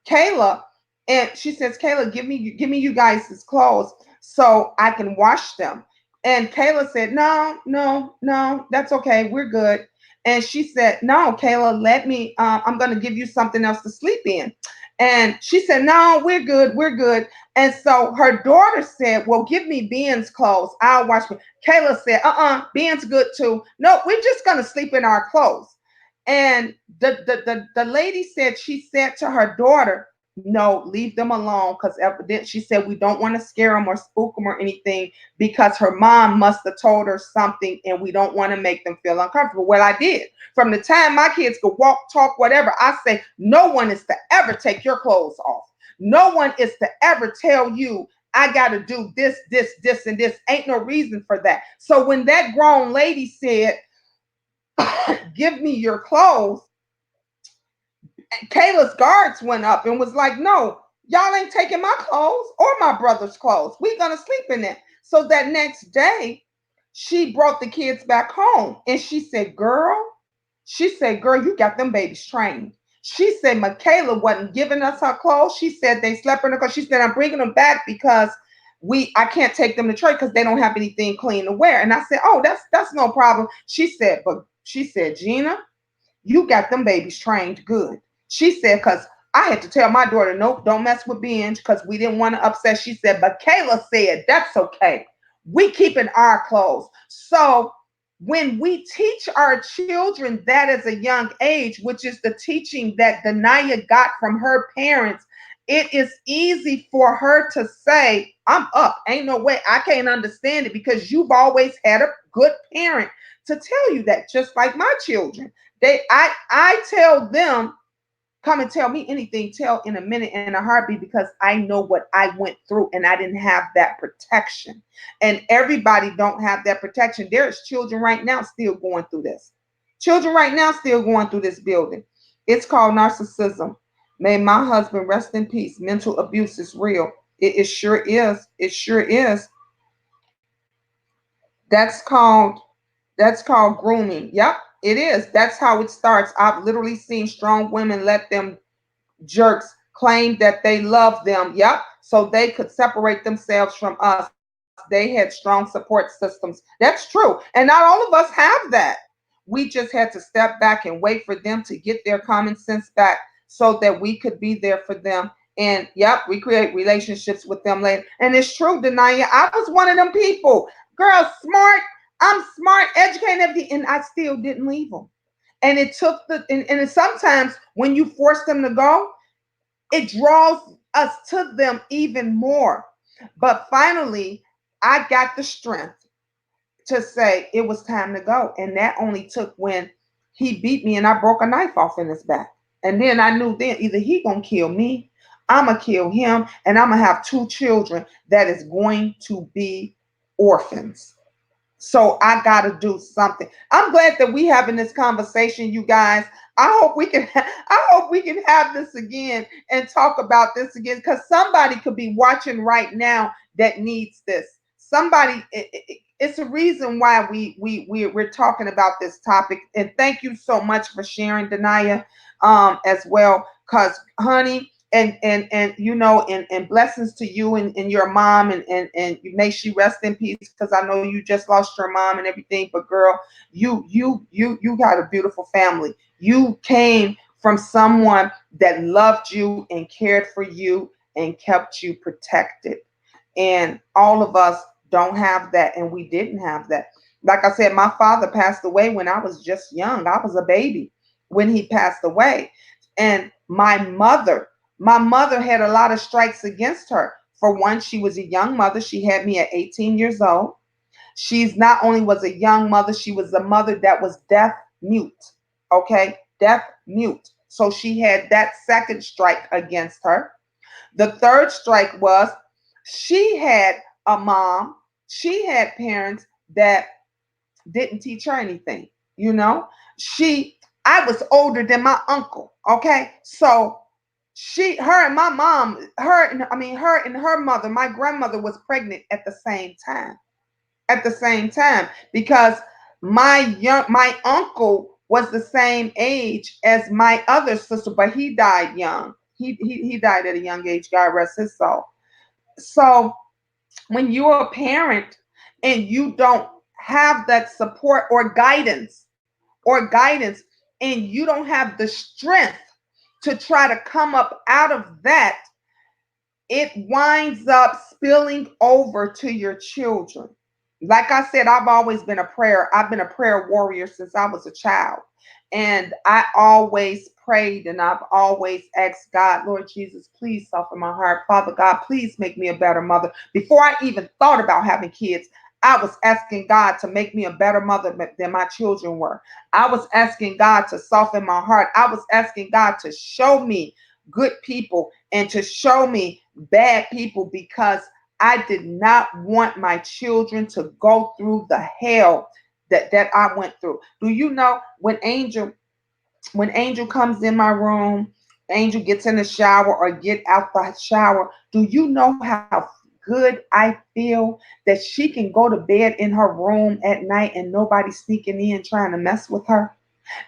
Kayla, and she says, Kayla, give me you guys' clothes so I can wash them. And Kayla said, no, no, no, that's okay. We're good. And she said, no, Kayla, let me, I'm going to give you something else to sleep in. And she said, no, we're good. We're good. And so her daughter said, well, give me Ben's clothes. I'll wash them. Kayla said, Ben's good too. No, we're just going to sleep in our clothes. And the lady said, she said to her daughter, no, leave them alone, because she said we don't want to scare them or spook them or anything, because her mom must have told her something and we don't want to make them feel uncomfortable. Well, I did. From the time my kids could walk, talk, whatever, I say no one is to ever take your clothes off. No one is to ever tell you I got to do this, this, this, and this. Ain't no reason for that. So when that grown lady said, give me your clothes, Kayla's guards went up and was like, no, y'all ain't taking my clothes or my brother's clothes. We're going to sleep in it. So that next day, she brought the kids back home and she said, girl, you got them babies trained. She said, Michaela wasn't giving us her clothes. She said they slept in her clothes. She said, I'm bringing them back because I can't take them to church because they don't have anything clean to wear. And I said, oh, that's no problem. She said, Gina, you got them babies trained good. She said, because I had to tell my daughter, nope, don't mess with Benj because we didn't want to upset. She said, but Kayla said, that's okay. We keeping our clothes. So when we teach our children that as a young age, which is the teaching that Denaya got from her parents, it is easy for her to say, I'm up. Ain't no way. I can't understand it because you've always had a good parent to tell you that, just like my children. I tell them, come and tell me anything, tell in a minute and a heartbeat, because I know what I went through and I didn't have that protection. And everybody don't have that protection. There's children right now still going through this. Children right now still going through this building. It's called narcissism. May my husband rest in peace. Mental abuse is real. It sure is. It sure is. That's called that's called grooming. Yep, it is. That's how it starts. I've literally seen strong women let them jerks claim that they love them. Yep. So they could separate themselves from us. They had strong support systems. That's true. And not all of us have that. We just had to step back and wait for them to get their common sense back so that we could be there for them. And yep, we create relationships with them later. And it's true, Denaya. I was one of them people. Girl, smart. I'm smart, educated, everything, and I still didn't leave them. And it took and sometimes when you force them to go, it draws us to them even more. But finally, I got the strength to say it was time to go. And that only took when he beat me and I broke a knife off in his back. And then I knew then either he gonna kill me, I'ma kill him, and I'ma have two children that is going to be orphans. So I got to do something. I'm glad that we having this conversation, you guys. I hope we can have this again and talk about this again, because somebody could be watching right now that needs this. Somebody, it's a reason why we're talking about this topic. And thank you so much for sharing, Denaya, as well. Cause honey, and and blessings to you and your mom, and may she rest in peace, because I know you just lost your mom and everything. But girl, you got a beautiful family. You came from someone that loved you and cared for you and kept you protected. And all of us don't have that, and we didn't have that. Like I said, my father passed away when I was just young. I was a baby when he passed away. And my mother had a lot of strikes against her. For one, she was a young mother. She had me at 18 years old. She's not only was a young mother, she was a mother that was deaf mute. Okay? Deaf mute. So she had that second strike against her. The third strike was she had a mom, she had parents that didn't teach her anything. You know, she, I was older than my uncle. Okay, so her and my mom, her and her mother, my grandmother was pregnant at the same time. At the same time, because my uncle was the same age as my other sister, but he died young. He died at a young age. God rest his soul. So when you're a parent and you don't have that support or guidance, and you don't have the strength to try to come up out of that, it winds up spilling over to your children. Like I said, I've been a prayer warrior since I was a child. And I always prayed and I've always asked God, Lord Jesus, please soften my heart. Father God, please make me a better mother. Before I even thought about having kids, I was asking God to make me a better mother than my children were. I was asking God to soften my heart. I was asking God to show me good people and to show me bad people, because I did not want my children to go through the hell that I went through. Do you know when Angel comes in my room, Angel gets in the shower or get out the shower, do you know how good I feel that she can go to bed in her room at night and nobody sneaking in trying to mess with her?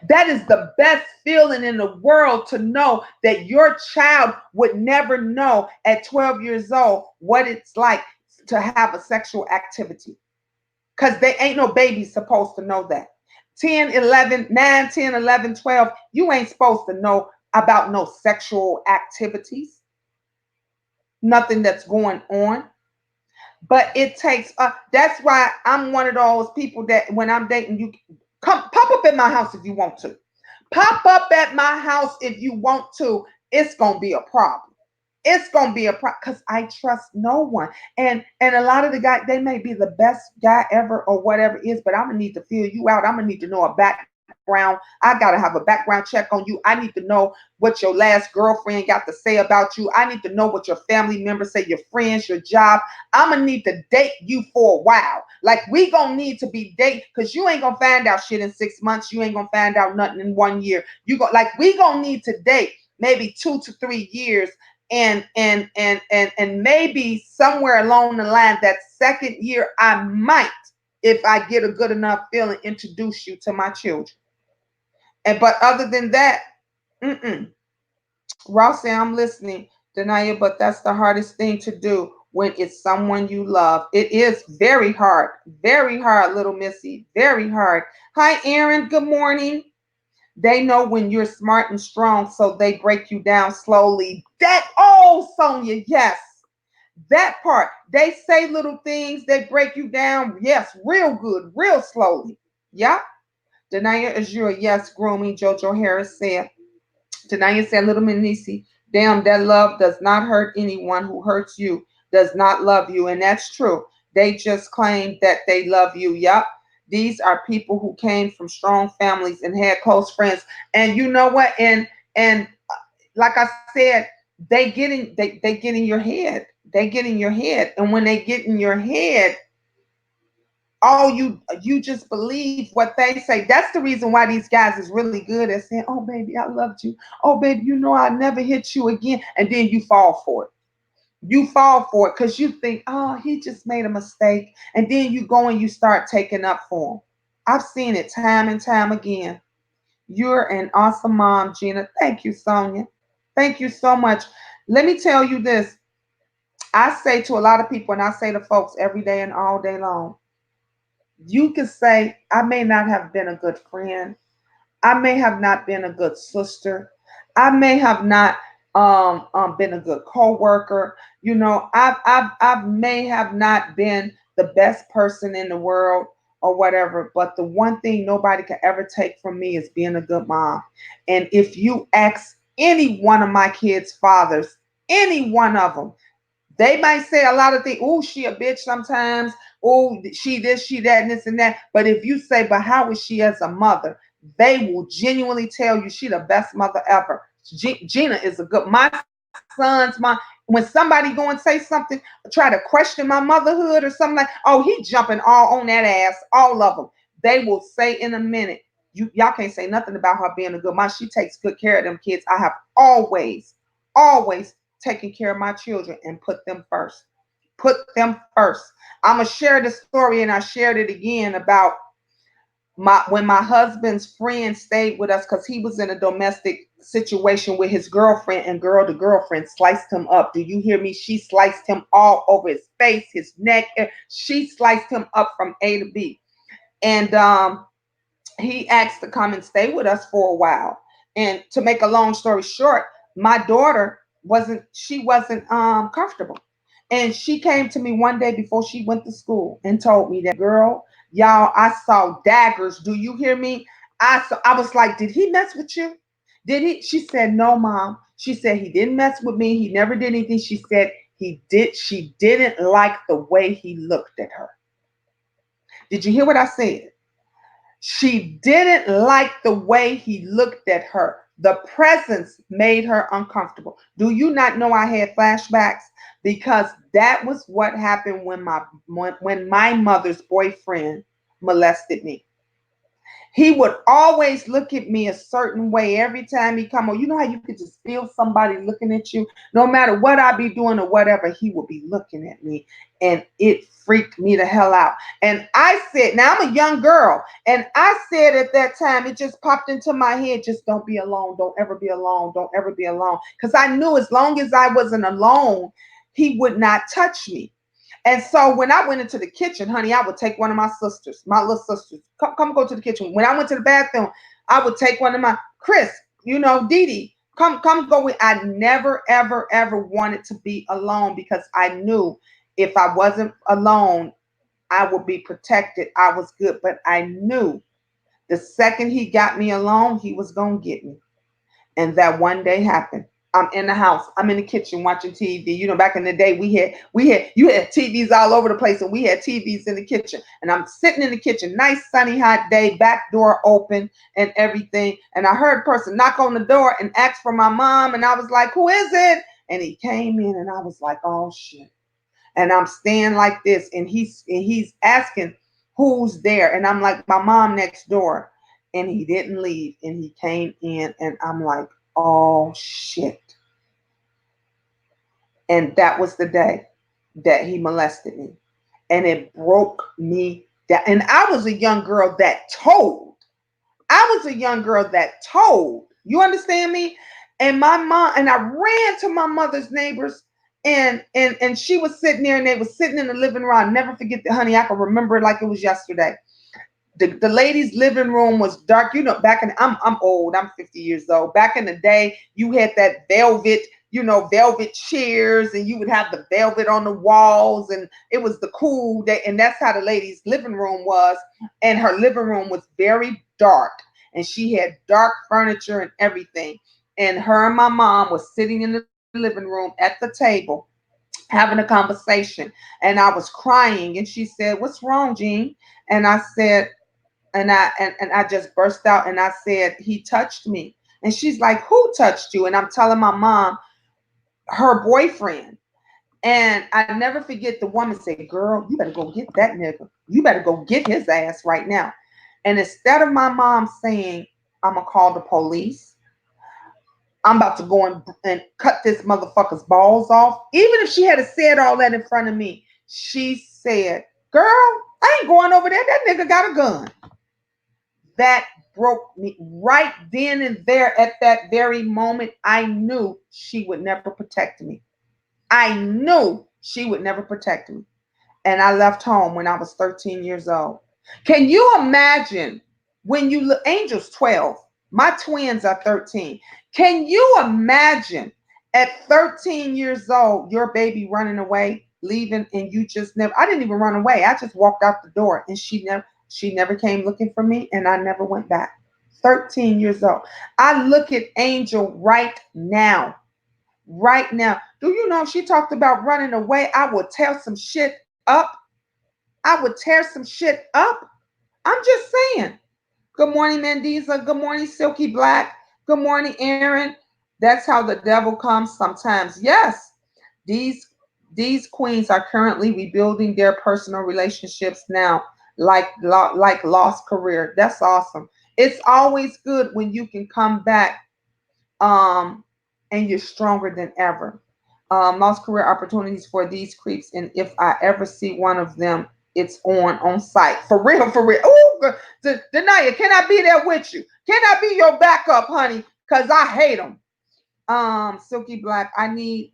That is the best feeling in the world, to know that your child would never know at 12 years old what it's like to have a sexual activity. Because they ain't no baby supposed to know that. 10, 11, 9, 10, 11, 12, you ain't supposed to know about no sexual activities, nothing that's going on. But it takes, that's why I'm one of those people that when I'm dating, you come pop up at my house if you want to. Pop up at my house if you want to. It's gonna be a problem. It's gonna be a problem because I trust no one. And a lot of the guys, they may be the best guy ever or whatever it is, but I'm gonna need to feel you out. I'm gonna need to know a background. I gotta have a background check on you. I need to know what your last girlfriend got to say about you. I need to know what your family members say, your friends, your job. I'm gonna need to date you for a while. Like we gonna need to be dating, because you ain't gonna find out shit in 6 months. You ain't gonna find out nothing in 1 year. You go like we gonna need to date maybe 2 to 3 years, and maybe somewhere along the line, that second year, I might, if I get a good enough feeling, introduce you to my children. And but other than that, mm-mm. Ross said, I'm listening, Denia, but that's the hardest thing to do when it's someone you love. It is very hard, little Missy, very hard. Hi, Aaron. Good morning. They know when you're smart and strong, so they break you down slowly. Sonia, yes, that part. They say little things, they break you down, yes, real good, real slowly. Yeah. Denia Azure, yes, grooming. Jojo Harris said. Tanaya said, Little Manisi, damn, that love does not hurt anyone. Who hurts you does not love you. And that's true. They just claim that they love you. Yup. These are people who came from strong families and had close friends. And you know what? And like I said, they get in your head. They get in your head. And when they get in your head, all you just believe what they say. That's the reason why these guys is really good at saying, "Oh baby, I loved you. Oh baby, you know I never hit you again," and then you fall for it. You fall for it because you think, "Oh, he just made a mistake," and then you go and you start taking up for him. I've seen it time and time again. You're an awesome mom, Gina. Thank you, Sonia. Thank you so much. Let me tell you this. I say to a lot of people, and I say to folks every day and all day long, you can say, I may not have been a good friend. I may have not been a good sister. I may have not been a good co-worker. You know, I may have not been the best person in the world or whatever, but the one thing nobody can ever take from me is being a good mom. And if you ask any one of my kids' fathers, any one of them, they might say a lot of things. Oh, she a bitch sometimes. Oh, she this, she that, and this and that. But if you say, but how is she as a mother? They will genuinely tell you she the best mother ever. Gina is a good. My sons, when somebody go and say something, try to question my motherhood or something like, oh, he jumping all on that ass. All of them. They will say in a minute. Y'all can't say nothing about her being a good mom. She takes good care of them kids. I have always taking care of my children and put them first. Put them first. I'm gonna share the story, and I shared it again about my when my husband's friend stayed with us because he was in a domestic situation with his girlfriend, and the girlfriend sliced him up. Do you hear me? She sliced him all over his face, his neck. She sliced him up from A to B. And he asked to come and stay with us for a while. And to make a long story short, my daughter wasn't comfortable. And she came to me one day before she went to school and told me that, girl, y'all, I saw daggers. Do you hear me? I was like, did he mess with you? Did he? She said, no, mom. She said he didn't mess with me. He never did anything. She said she didn't like the way he looked at her. Did you hear what I said? She didn't like the way he looked at her. The presence made her uncomfortable. Do you not know I had flashbacks? Because that was what happened when my mother's boyfriend molested me. He would always look at me a certain way every time he come on. You know how you could just feel somebody looking at you, no matter what I be doing or whatever, he would be looking at me, and it freaked me the hell out. And I said, now I'm a young girl, and I said at that time, it just popped into my head, just don't be alone, don't ever be alone, don't ever be alone, because I knew as long as I wasn't alone, he would not touch me. And so when I went into the kitchen, honey, I would take one of my sisters, my little sisters, come go to the kitchen. When I went to the bathroom, I would take one of my Chris, Dee Dee, come go with. I never, ever, ever wanted to be alone because I knew if I wasn't alone, I would be protected. I was good. But I knew the second he got me alone, he was gonna get me. And that one day happened. I'm in the house. I'm in the kitchen watching TV. Back in the day, you had TVs all over the place, and we had TVs in the kitchen. And I'm sitting in the kitchen, nice sunny hot day, back door open and everything. And I heard a person knock on the door and ask for my mom, and I was like, "Who is it?" And he came in, and I was like, "Oh shit." And I'm staying like this, and he's asking who's there, and I'm like, my mom next door. And he didn't leave, and he came in, and I'm like, oh shit. And that was the day that he molested me, and it broke me down. And I was a young girl that told. You understand me? And my mom, and I ran to my mother's neighbors, and she was sitting there, and they was sitting in the living room. I'll never forget that, honey. I can remember it like it was yesterday. The lady's living room was dark. I'm old. I'm 50 years old. Back in the day, you had that velvet chairs, and you would have the velvet on the walls, and it was the cool day. And that's how the lady's living room was. And her living room was very dark, and she had dark furniture and everything. And her and my mom was sitting in the living room at the table having a conversation, and I was crying, and she said, "What's wrong, Jean?" And I said, and I just burst out, and I said, "He touched me." And she's like, "Who touched you?" And I'm telling my mom, her boyfriend. And I never forget, the woman said, "Girl, you better go get that nigga. You better go get his ass right now." And instead of my mom saying, "I'm gonna call the police, I'm about to go and cut this motherfucker's balls off," even if she had said all that in front of me, she said, "Girl, I ain't going over there. That nigga got a gun." That broke me right then and there. At that very moment, I knew she would never protect me. I knew she would never protect me. And I left home when I was 13 years old. Can you imagine when Angel's 12? My twins are 13. Can you imagine at 13 years old, your baby running away, leaving, and you just never, I didn't even run away. I just walked out the door and she never came looking for me and I never went back. 13 years old. I look at Angel right now. Right now. Do you know if she talked about running away, I would tear some shit up. I would tear some shit up. I'm just saying. Good morning, Mendiza. Good morning, Silky Black. Good morning, Aaron. That's how the devil comes sometimes. Yes, these these queens are currently rebuilding their personal relationships now, like lost career. That's awesome. It's always good when you can come back, um, and you're stronger than ever. Lost career opportunities for these creeps, and if I ever see one of them, it's on site. For real, for real. Oh, Denaya, can I be there with you? Can I be your backup, honey? Cause I hate them. Silky Black, I need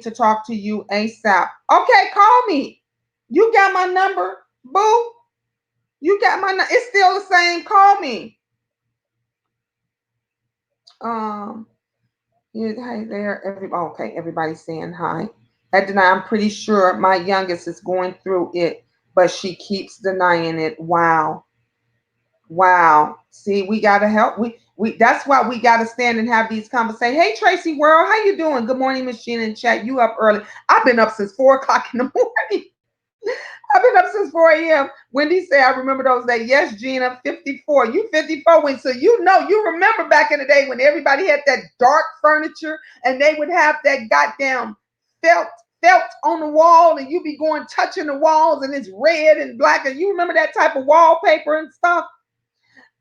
to talk to you ASAP. Okay, call me. You got my number, boo. You got my number. It's still the same. Call me. Um, yeah, hi there. Okay, everybody's saying hi. And I'm pretty sure my youngest is going through it, but she keeps denying it. Wow. Wow. See, we gotta help. We that's why we gotta stand and have these conversations. Hey Tracy World, how you doing? Good morning, Miss Gina in chat. You up early. I've been up since 4 o'clock in the morning. I've been up since 4 a.m. Wendy say I remember those days. Yes, Gina, 54. You 54 when so you remember back in the day when everybody had that dark furniture and they would have that goddamn felt felt on the wall and you be going touching the walls and it's red and black and you remember that type of wallpaper and stuff.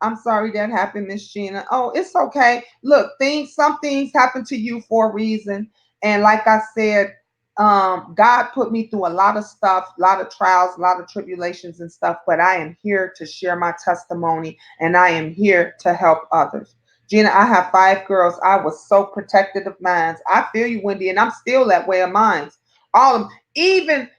I'm sorry that happened, Miss Gina. Oh, it's okay. Look, some things happen to you for a reason. And like I said, God put me through a lot of stuff, a lot of trials, a lot of tribulations and stuff, but I am here to share my testimony and I am here to help others. Gina, I have 5 girls. I was so protected of mine. I feel you, Wendy, and I'm still that way of mine. All of them, even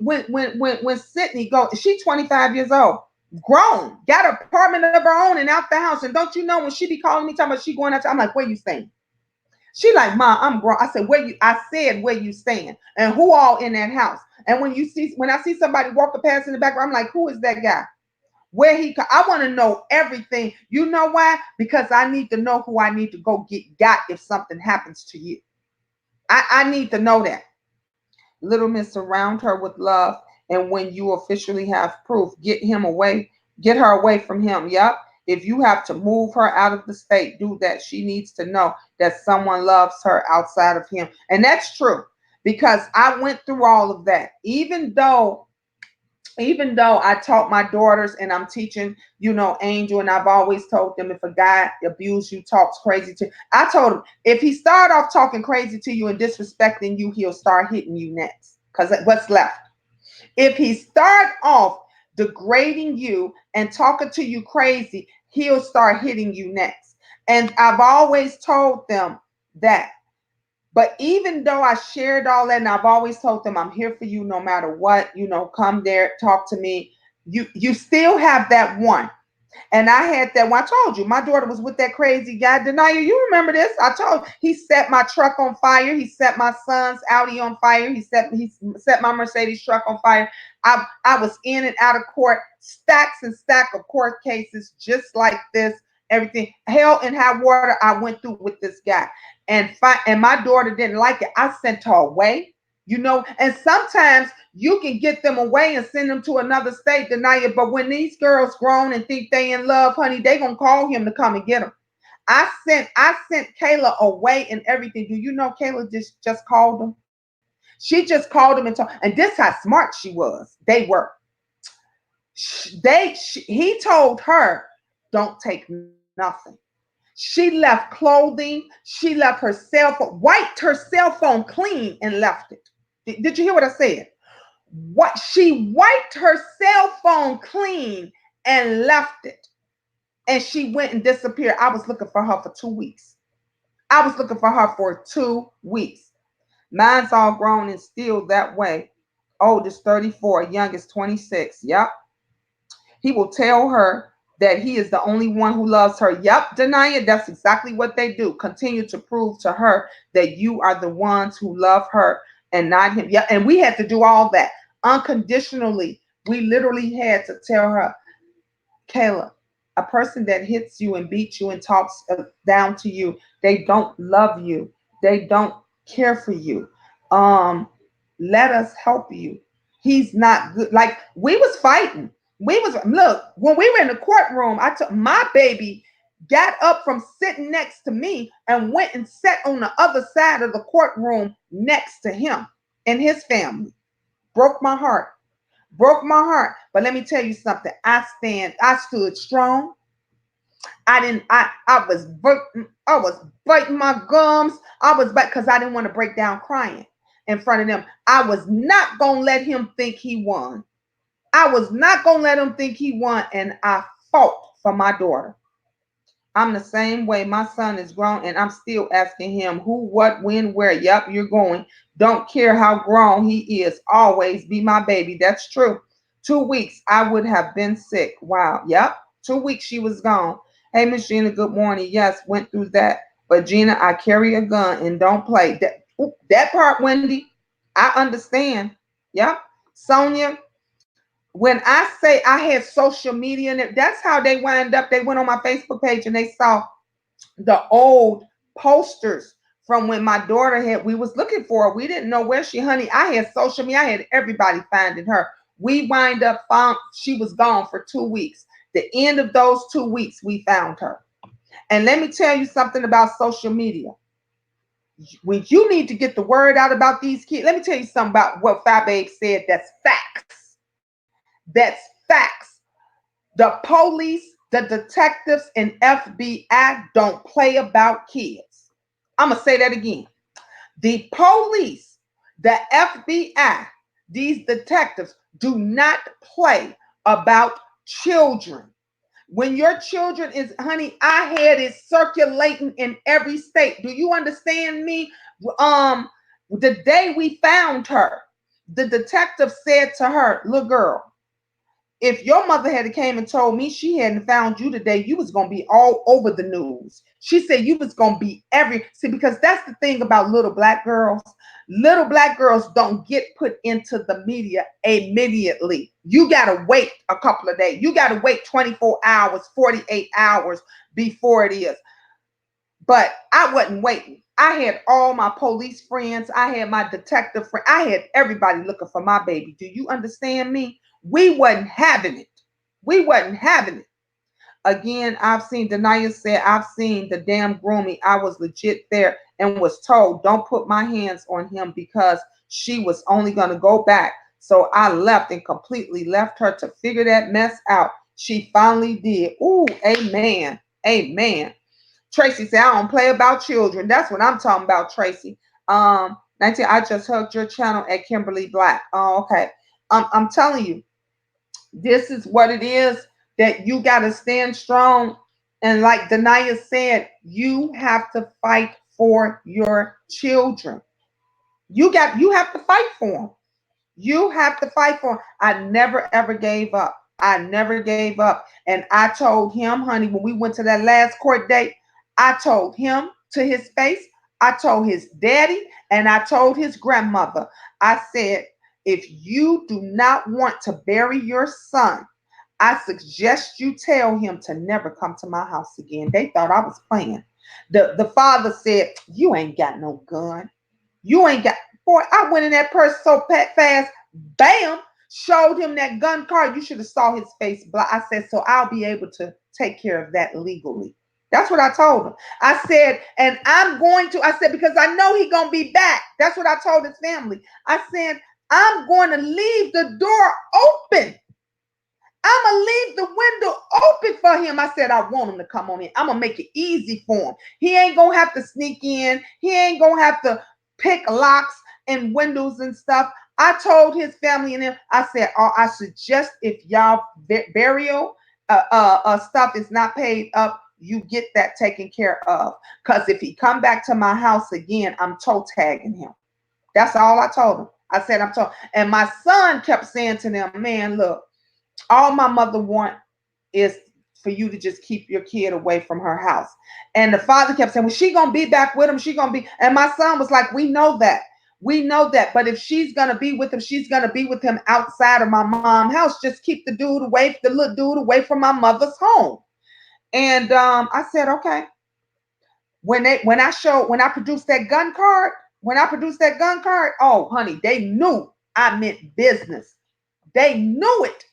when Sydney go, she's 25 years old, grown, got an apartment of her own and out the house. And don't you know when she be calling me talking about she going out, I'm like, where you staying? She like, Mom, I'm grown. I said, where you staying? And who all in that house? And when I see somebody walking past in the background, I'm like, who is that guy? I want to know everything. You know why? Because I need to know who I need to go got if something happens to you. I need to know that. Little Miss, surround her with love. And when you officially have proof, get her away from him. Yep. If you have to move her out of the state, do that. She needs to know that someone loves her outside of him. And that's true because I went through all of that. Even though I taught my daughters and I'm teaching, Angel, and I've always told them if a guy abuse you, talks crazy to, I told him if he start off talking crazy to you and disrespecting you, he'll start hitting you next. Because what's left? If he start off degrading you and talking to you crazy, he'll start hitting you next. And I've always told them that. But even though I shared all that and I've always told them I'm here for you no matter what, come there, talk to me. You still have that one. And I had that one. I told you, my daughter was with that crazy guy. Denia, you remember this? I told you, he set my truck on fire. He set my son's Audi on fire. He set my Mercedes truck on fire. I was in and out of court, stacks and stack of court cases just like this. Everything, hell and high water, I went through with this guy. And my daughter didn't like it. I sent her away. And sometimes you can get them away and send them to another state, deny it. But when these girls grown and think they in love, honey, they gonna call him to come and get them. I sent Kayla away and everything. Do you know Kayla just called them? She just called them and told, and this how smart she was. They were. He told her, don't take nothing. She left clothing. She left her cell phone, wiped her cell phone clean and left it. Did you hear what I said? What she wiped her cell phone clean and left it. And she went and disappeared. I was looking for her for 2 weeks. I was looking for her for 2 weeks. Mine's all grown and still that way. Oldest 34, youngest 26. Yep. He will tell her that he is the only one who loves her. Yep, deny it. That's exactly what they do. Continue to prove to her that you are the ones who love her and not him. Yeah, and we had to do all that unconditionally. We literally had to tell her, Kayla, a person that hits you and beats you and talks down to you, they don't love you. They don't care for you. Um, Let us help you. He's not good. Like we was fighting. We was look when we were in the courtroom. I took my baby got up from sitting next to me and went and sat on the other side of the courtroom next to him and his family. Broke my heart, broke my heart. But let me tell you something. I stood strong. I was biting my gums. I was back because I didn't want to break down crying in front of them. I was not gonna let him think he won. I was not gonna let him think he won, and I fought for my daughter. I'm the same way. My son is grown, and I'm still asking him who, what, when, where. Yep, you're going. Don't care how grown he is. Always be my baby. That's true. 2 weeks, I would have been sick. Wow. Yep. 2 weeks, she was gone. Hey, Miss Gina, good morning. Yes, went through that. But Gina, I carry a gun and don't play. That part, Wendy, I understand. Yep. Sonia, when I say I had social media, and that's how they wind up. They went on my Facebook page and they saw the old posters from when my daughter had we was looking for her. We didn't know where she, honey. I had social media, I had everybody finding her. We wind up found she was gone for 2 weeks. The end of those 2 weeks, we found her. And let me tell you something about social media. When you need to get the word out about these kids, let me tell you something about what Fat Babe said. That's facts. That's facts. The police, the detectives, and FBI don't play about kids. I'm going to say that again. The police, the FBI, these detectives do not play about children. When your children is, honey, I had it circulating in every state. Do you understand me? Um, the day we found her, the detective said to her, "Little girl, if your mother had came and told me she hadn't found you today, you was gonna be all over the news." She said you was gonna be every see because that's the thing about little black girls. Little black girls don't get put into the media immediately. You gotta wait a couple of days. You gotta wait 24 hours, 48 hours before it is. But I wasn't waiting. I had all my police friends. I had my detective friend. I had everybody looking for my baby. Do you understand me? We wasn't having it. We wasn't having it. Again, I've seen Denia said, I've seen the damn grooming. I was legit there and was told, don't put my hands on him because she was only going to go back. So I left and completely left her to figure that mess out. She finally did. Ooh, amen. Amen. Tracy said, I don't play about children. That's what I'm talking about, Tracy. 19, I just hugged your channel at Kimberly Black. Oh, okay. I'm telling you, this is what it is that you got to stand strong. And like Denia said, you have to fight for your children. You have to fight for them. You have to fight for him. I never ever gave up. I never gave up. And I told him, honey, when we went to that last court date, I told him to his face, I told his daddy, and I told his grandmother. I said, if you do not want to bury your son, I suggest you tell him to never come to my house again. They thought I was playing. The father said, you ain't got no gun. You ain't got, boy, I went in that purse so fast, bam, showed him that gun card. You should have saw his face. I said, so I'll be able to take care of that legally. That's what I told him. I said, and I'm going to, I said, because I know he's going to be back. That's what I told his family. I said, I'm going to leave the door open. I'm going to leave the window open for him. I said, I want him to come on in. I'm going to make it easy for him. He ain't going to have to sneak in. He ain't going to have to pick locks and windows and stuff. I told his family and them, I said, oh, I suggest if y'all burial stuff is not paid up, you get that taken care of. Because if he come back to my house again, I'm toe tagging him. That's all I told him. I said, I'm told. And my son kept saying to them, man, look, all my mother want is for you to just keep your kid away from her house. And the father kept saying, well, she gonna be back with him. She gonna be, and my son was like, we know that. We know that. But if she's gonna be with him, she's gonna be with him outside of my mom's house. Just keep the little dude away from my mother's home. And I said, okay. When I produced that gun card, oh honey, they knew I meant business. They knew it.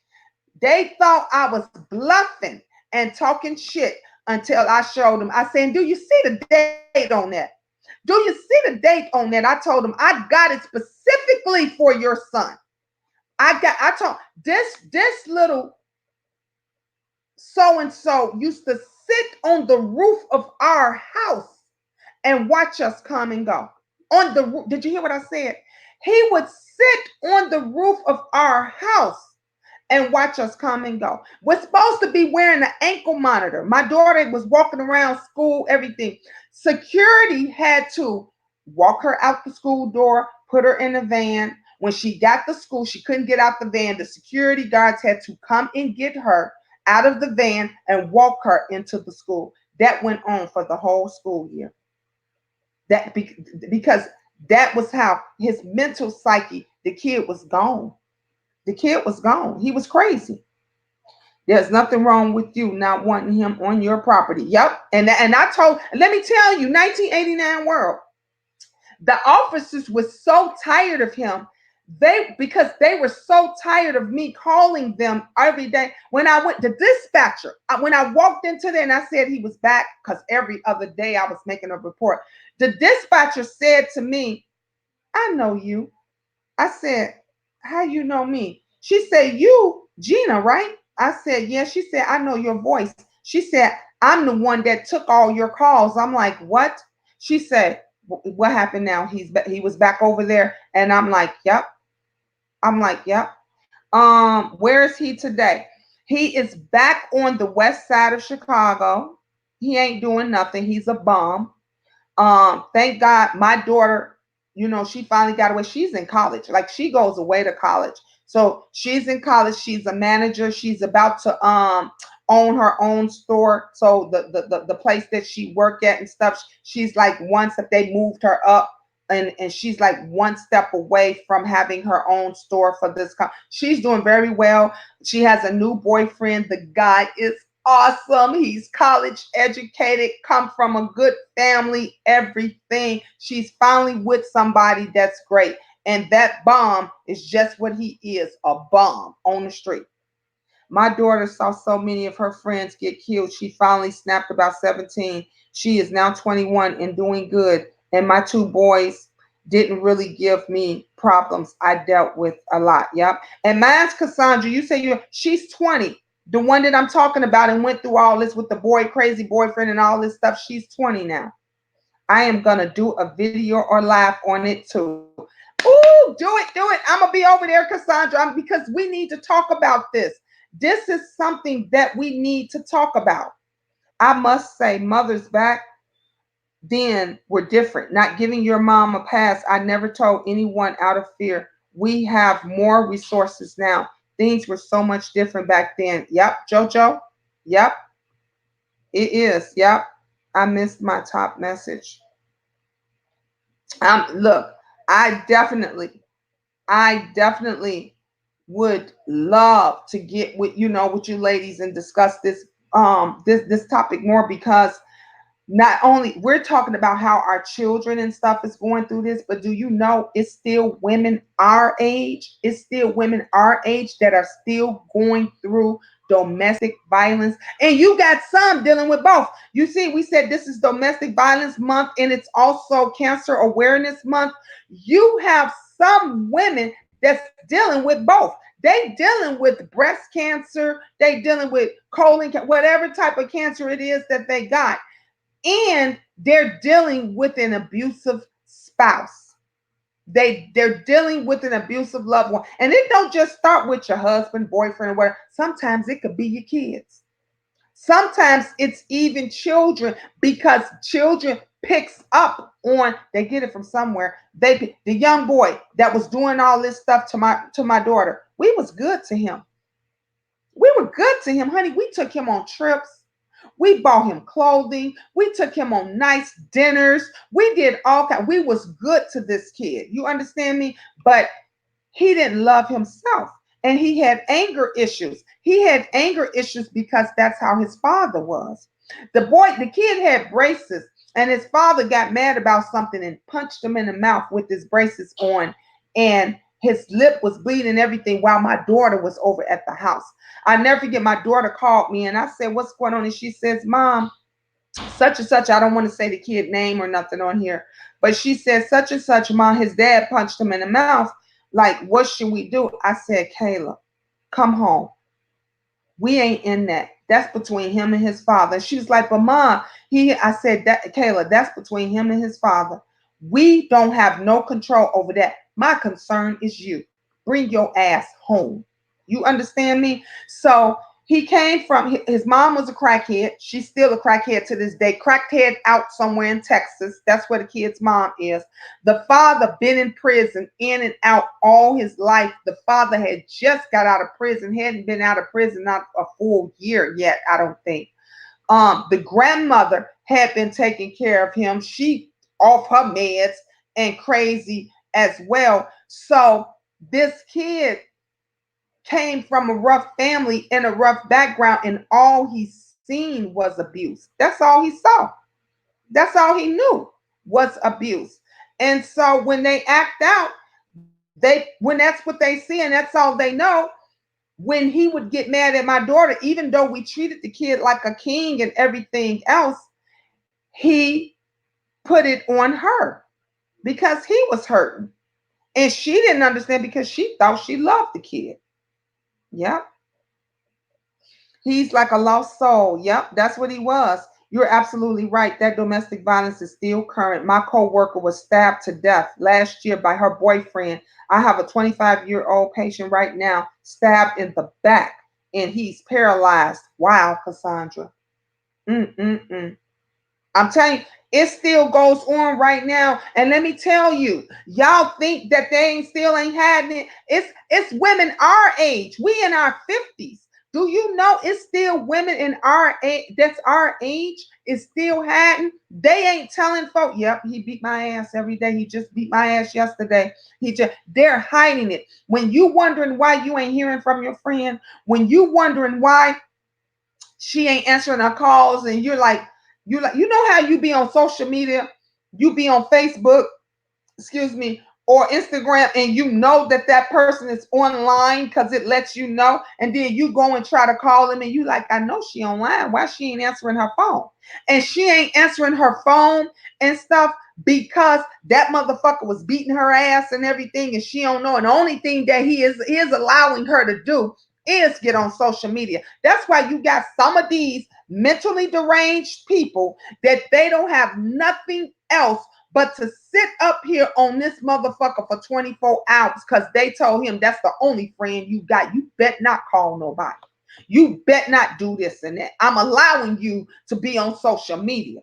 They thought I was bluffing and talking shit until I showed them. I said, do you see the date on that? Do you see the date on that? I told them I got it specifically for your son. I told this little so and so used to sit on the roof of our house and watch us come and go. On the roof. Did you hear what I said? He would sit on the roof of our house and watch us come and go. We're supposed to be wearing an ankle monitor. My daughter was walking around school, everything. Security had to walk her out the school door, put her in a van. When she got to school, she couldn't get out the van. The security guards had to come and get her out of the van and walk her into the school. That went on for the whole school year. Because that was how his mental psyche, the kid was gone. The kid was gone. He was crazy. There's nothing wrong with you not wanting him on your property. Yep. And I told, let me tell you, 1989 world, the officers were so tired of him. Because they were so tired of me calling them every day. When I went to dispatcher, when I walked into there and I said he was back, because every other day I was making a report. The dispatcher said to me, I know you. I said, how you know me? She said, you, Gina, right? I said, yeah. She said, I know your voice. She said, I'm the one that took all your calls. I'm like, what? She said, what happened now? He was back over there. And I'm like, yep. I'm like, yep. Where is he today? He is back on the west side of Chicago. He ain't doing nothing. He's a bum. Thank God my daughter, she finally got away. She's in college. Like she goes away to college. So she's in college. She's a manager. She's about to own her own store. So the place that she worked at and stuff, she's like once if they moved her up and she's like one step away from having her own store for this. She's doing very well. She has a new boyfriend. The guy is awesome. He's college educated, come from a good family, everything. She's finally with somebody that's great. And that bomb is just what he is, a bomb on the street. My daughter saw so many of her friends get killed. She finally snapped about 17. She is now 21 and doing good. And my two boys didn't really give me problems. I dealt with a lot. Yep. And mine's Cassandra. You say she's 20. The one that I'm talking about and went through all this with the crazy boyfriend and all this stuff. She's 20 now. I am gonna do a video or live on it too. Ooh, do it. I'm gonna be over there, Cassandra, because we need to talk about this. This is something that we need to talk about. I must say, mothers back then were different. Not giving your mom a pass. I never told anyone out of fear. We have more resources now. Things were so much different back then. Yep, JoJo. Yep, it is. Yep. I missed my top message. Look, I definitely would love to get with you ladies and discuss this topic more, because not only we're talking about how our children and stuff is going through this, but do you know it's still women our age? It's still women our age that are still going through domestic violence. And you got some dealing with both. You see, we said this is domestic violence month and it's also cancer awareness month. You have some women that's dealing with both. They dealing with breast cancer, they dealing with colon, whatever type of cancer it is that they got, and they're dealing with an abusive spouse. They're dealing with an abusive loved one. And it don't just start with your husband, boyfriend, or whatever. Sometimes it could be your kids. Sometimes it's even children, because children picks up on, they get it from somewhere. The young boy that was doing all this stuff to my daughter, we was good to him. We were good to him, honey. We took him on trips. We bought him clothing. We took him on nice dinners. We did all kind. We was good to this kid. You understand me? But he didn't love himself, and he had anger issues. He had anger issues because that's how his father was. The kid had braces, and his father got mad about something and punched him in the mouth with his braces on, and his lip was bleeding and everything while my daughter was over at the house. I never forget, my daughter called me and I said, "What's going on?" And she says, "Mom, such and such," I don't want to say the kid name or nothing on here, but she said, "Such and such, Mom, his dad punched him in the mouth. Like, what should we do?" I said, "Kayla, come home. We ain't in that. That's between him and his father." She was like, "But Mom, he," I said, "That, Kayla, that's between him and his father. We don't have no control over that. My concern is you. Bring your ass home." You understand me? So he came from his mom was a crackhead. She's still a crackhead to this day. Crackhead out somewhere in Texas. That's where the kid's mom is. The father been in prison, in and out all his life. The father had just got out of prison, hadn't been out of prison not a full year yet, I don't think. The grandmother had been taking care of him. She off her meds and crazy as well. So this kid came from a rough family and a rough background, and all he seen was abuse. That's all he saw. That's all he knew was abuse. And so when they act out, when that's what they see and that's all they know, when he would get mad at my daughter, even though we treated the kid like a king and everything else, he put it on her because he was hurting. And she didn't understand because she thought she loved the kid. Yep. He's like a lost soul. Yep, that's what he was. You're absolutely right. That domestic violence is still current. My coworker was stabbed to death last year by her boyfriend. I have a 25-year-old patient right now stabbed in the back and he's paralyzed. Wow, Cassandra. Mm-mm-mm. I'm telling you, it still goes on right now. And let me tell you, y'all think that they ain't still ain't having it. It's women our age. We in our 50s. Do you know it's still women in our age that's our age is still having? They ain't telling folks, yep, he beat my ass every day. He just beat my ass yesterday. They're hiding it. When you wondering why you ain't hearing from your friend, when you wondering why she ain't answering her calls, and you know how you be on social media, you be on Facebook, excuse me, or Instagram, and you know that that person is online because it lets you know, and then you go and try to call them, and you like, I know she online, why she ain't answering her phone? And she ain't answering her phone and stuff because that motherfucker was beating her ass and everything, and she don't know, and the only thing that he is allowing her to do is get on social media. That's why you got some of these mentally deranged people that they don't have nothing else but to sit up here on this motherfucker for 24 hours because they told him that's the only friend you got. You bet not call nobody. You bet not do this and that. I'm allowing you to be on social media.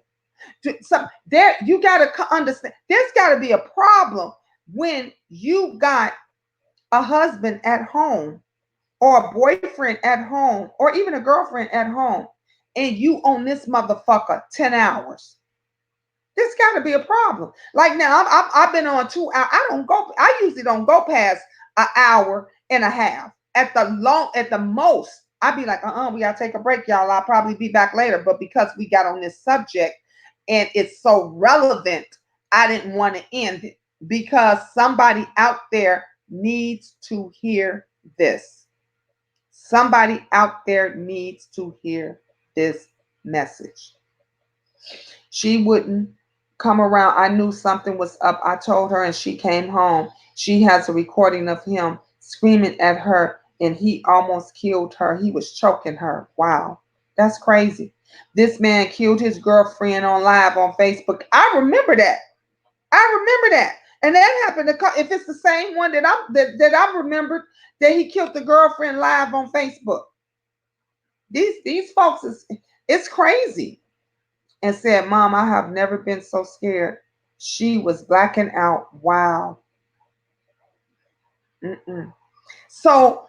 So there, you gotta understand. There's got to be a problem when you got a husband at home, or a boyfriend at home, or even a girlfriend at home, and you on this motherfucker 10 hours. There's got to be a problem. Like now, I've been on 2 hours. I don't go. I usually don't go past an hour and a half. At the most, I'd be like, we gotta take a break, y'all. I'll probably be back later. But because we got on this subject and it's so relevant, I didn't want to end it because somebody out there needs to hear this. Somebody out there needs to hear this message. She wouldn't come around. I knew something was up. I told her, and she came home. She has a recording of him screaming at her, and he almost killed her. He was choking her. Wow, that's crazy. This man killed his girlfriend on live on Facebook. I remember that. I remember that. And that happened if it's the same one that I remembered, that he killed the girlfriend live on Facebook. These folks is it's crazy. And said, Mom, I have never been so scared. She was blacking out. Wow. Mm-mm. So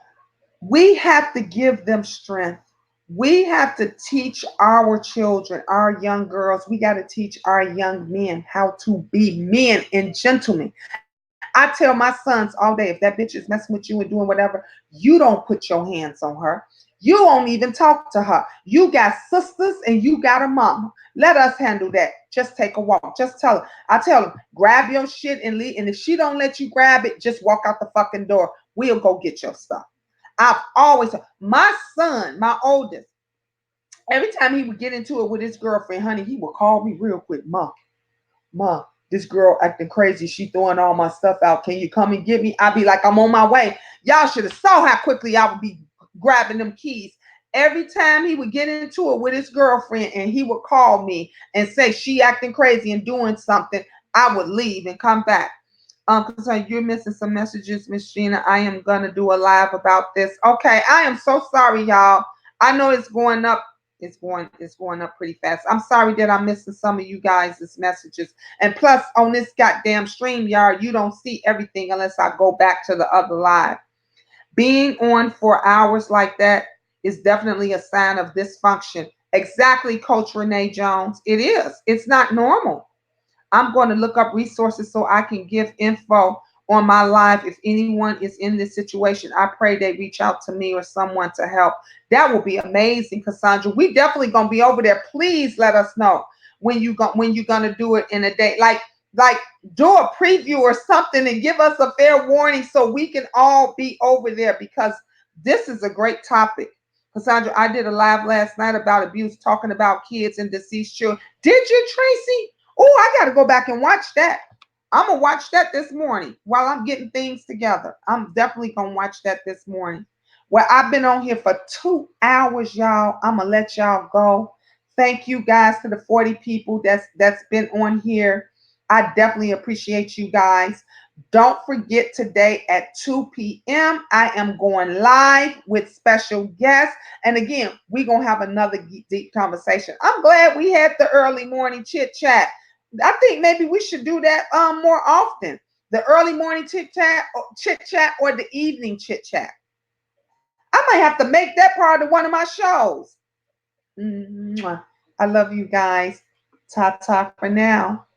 We have to give them strength. We have to teach our children, our young girls, we got to teach our young men how to be men and gentlemen. I tell my sons all day, if that bitch is messing with you and doing whatever, you don't put your hands on her. You won't even talk to her. You got sisters and you got a mama. Let us handle that. Just take a walk. Just tell her. I tell them, grab your shit and leave. And if she don't let you grab it, just walk out the fucking door. We'll go get your stuff. I've always, my son, my oldest, every time he would get into it with his girlfriend, honey, he would call me real quick, Ma, this girl acting crazy. She throwing all my stuff out. Can you come and get me? I'd be like, I'm on my way. Y'all should have saw how quickly I would be grabbing them keys. Every time he would get into it with his girlfriend and he would call me and say she acting crazy and doing something, I would leave and come back. Because you're missing some messages, Miss Gina. I am gonna do a live about this. Okay, I am so sorry, y'all. I know it's going up. It's going up pretty fast. I'm sorry that I'm missing some of you guys' messages. And plus, on this goddamn stream, y'all, you don't see everything unless I go back to the other live. Being on for hours like that is definitely a sign of dysfunction. Exactly, Coach Renee Jones. It is. It's not normal. I'm going to look up resources so I can give info on my live if anyone is in this situation. I pray they reach out to me or someone to help. That will be amazing, Cassandra. We definitely going to be over there. Please let us know when you're going to do it in a day. Like do a preview or something and give us a fair warning so we can all be over there because this is a great topic. Cassandra, I did a live last night about abuse, talking about kids and deceased children. Did you, Tracy? Oh, I got to go back and watch that. I'm going to watch that this morning while I'm getting things together. I'm definitely going to watch that this morning. Well, I've been on here for 2 hours, y'all. I'm going to let y'all go. Thank you guys to the 40 people that's been on here. I definitely appreciate you guys. Don't forget today at 2 p.m. I am going live with special guests. And again, we're going to have another deep conversation. I'm glad we had the early morning chit chat. I think maybe we should do that more often. The early morning chit chat, or the evening chit chat. I might have to make that part of one of my shows. Mwah. I love you guys. Ta ta for now.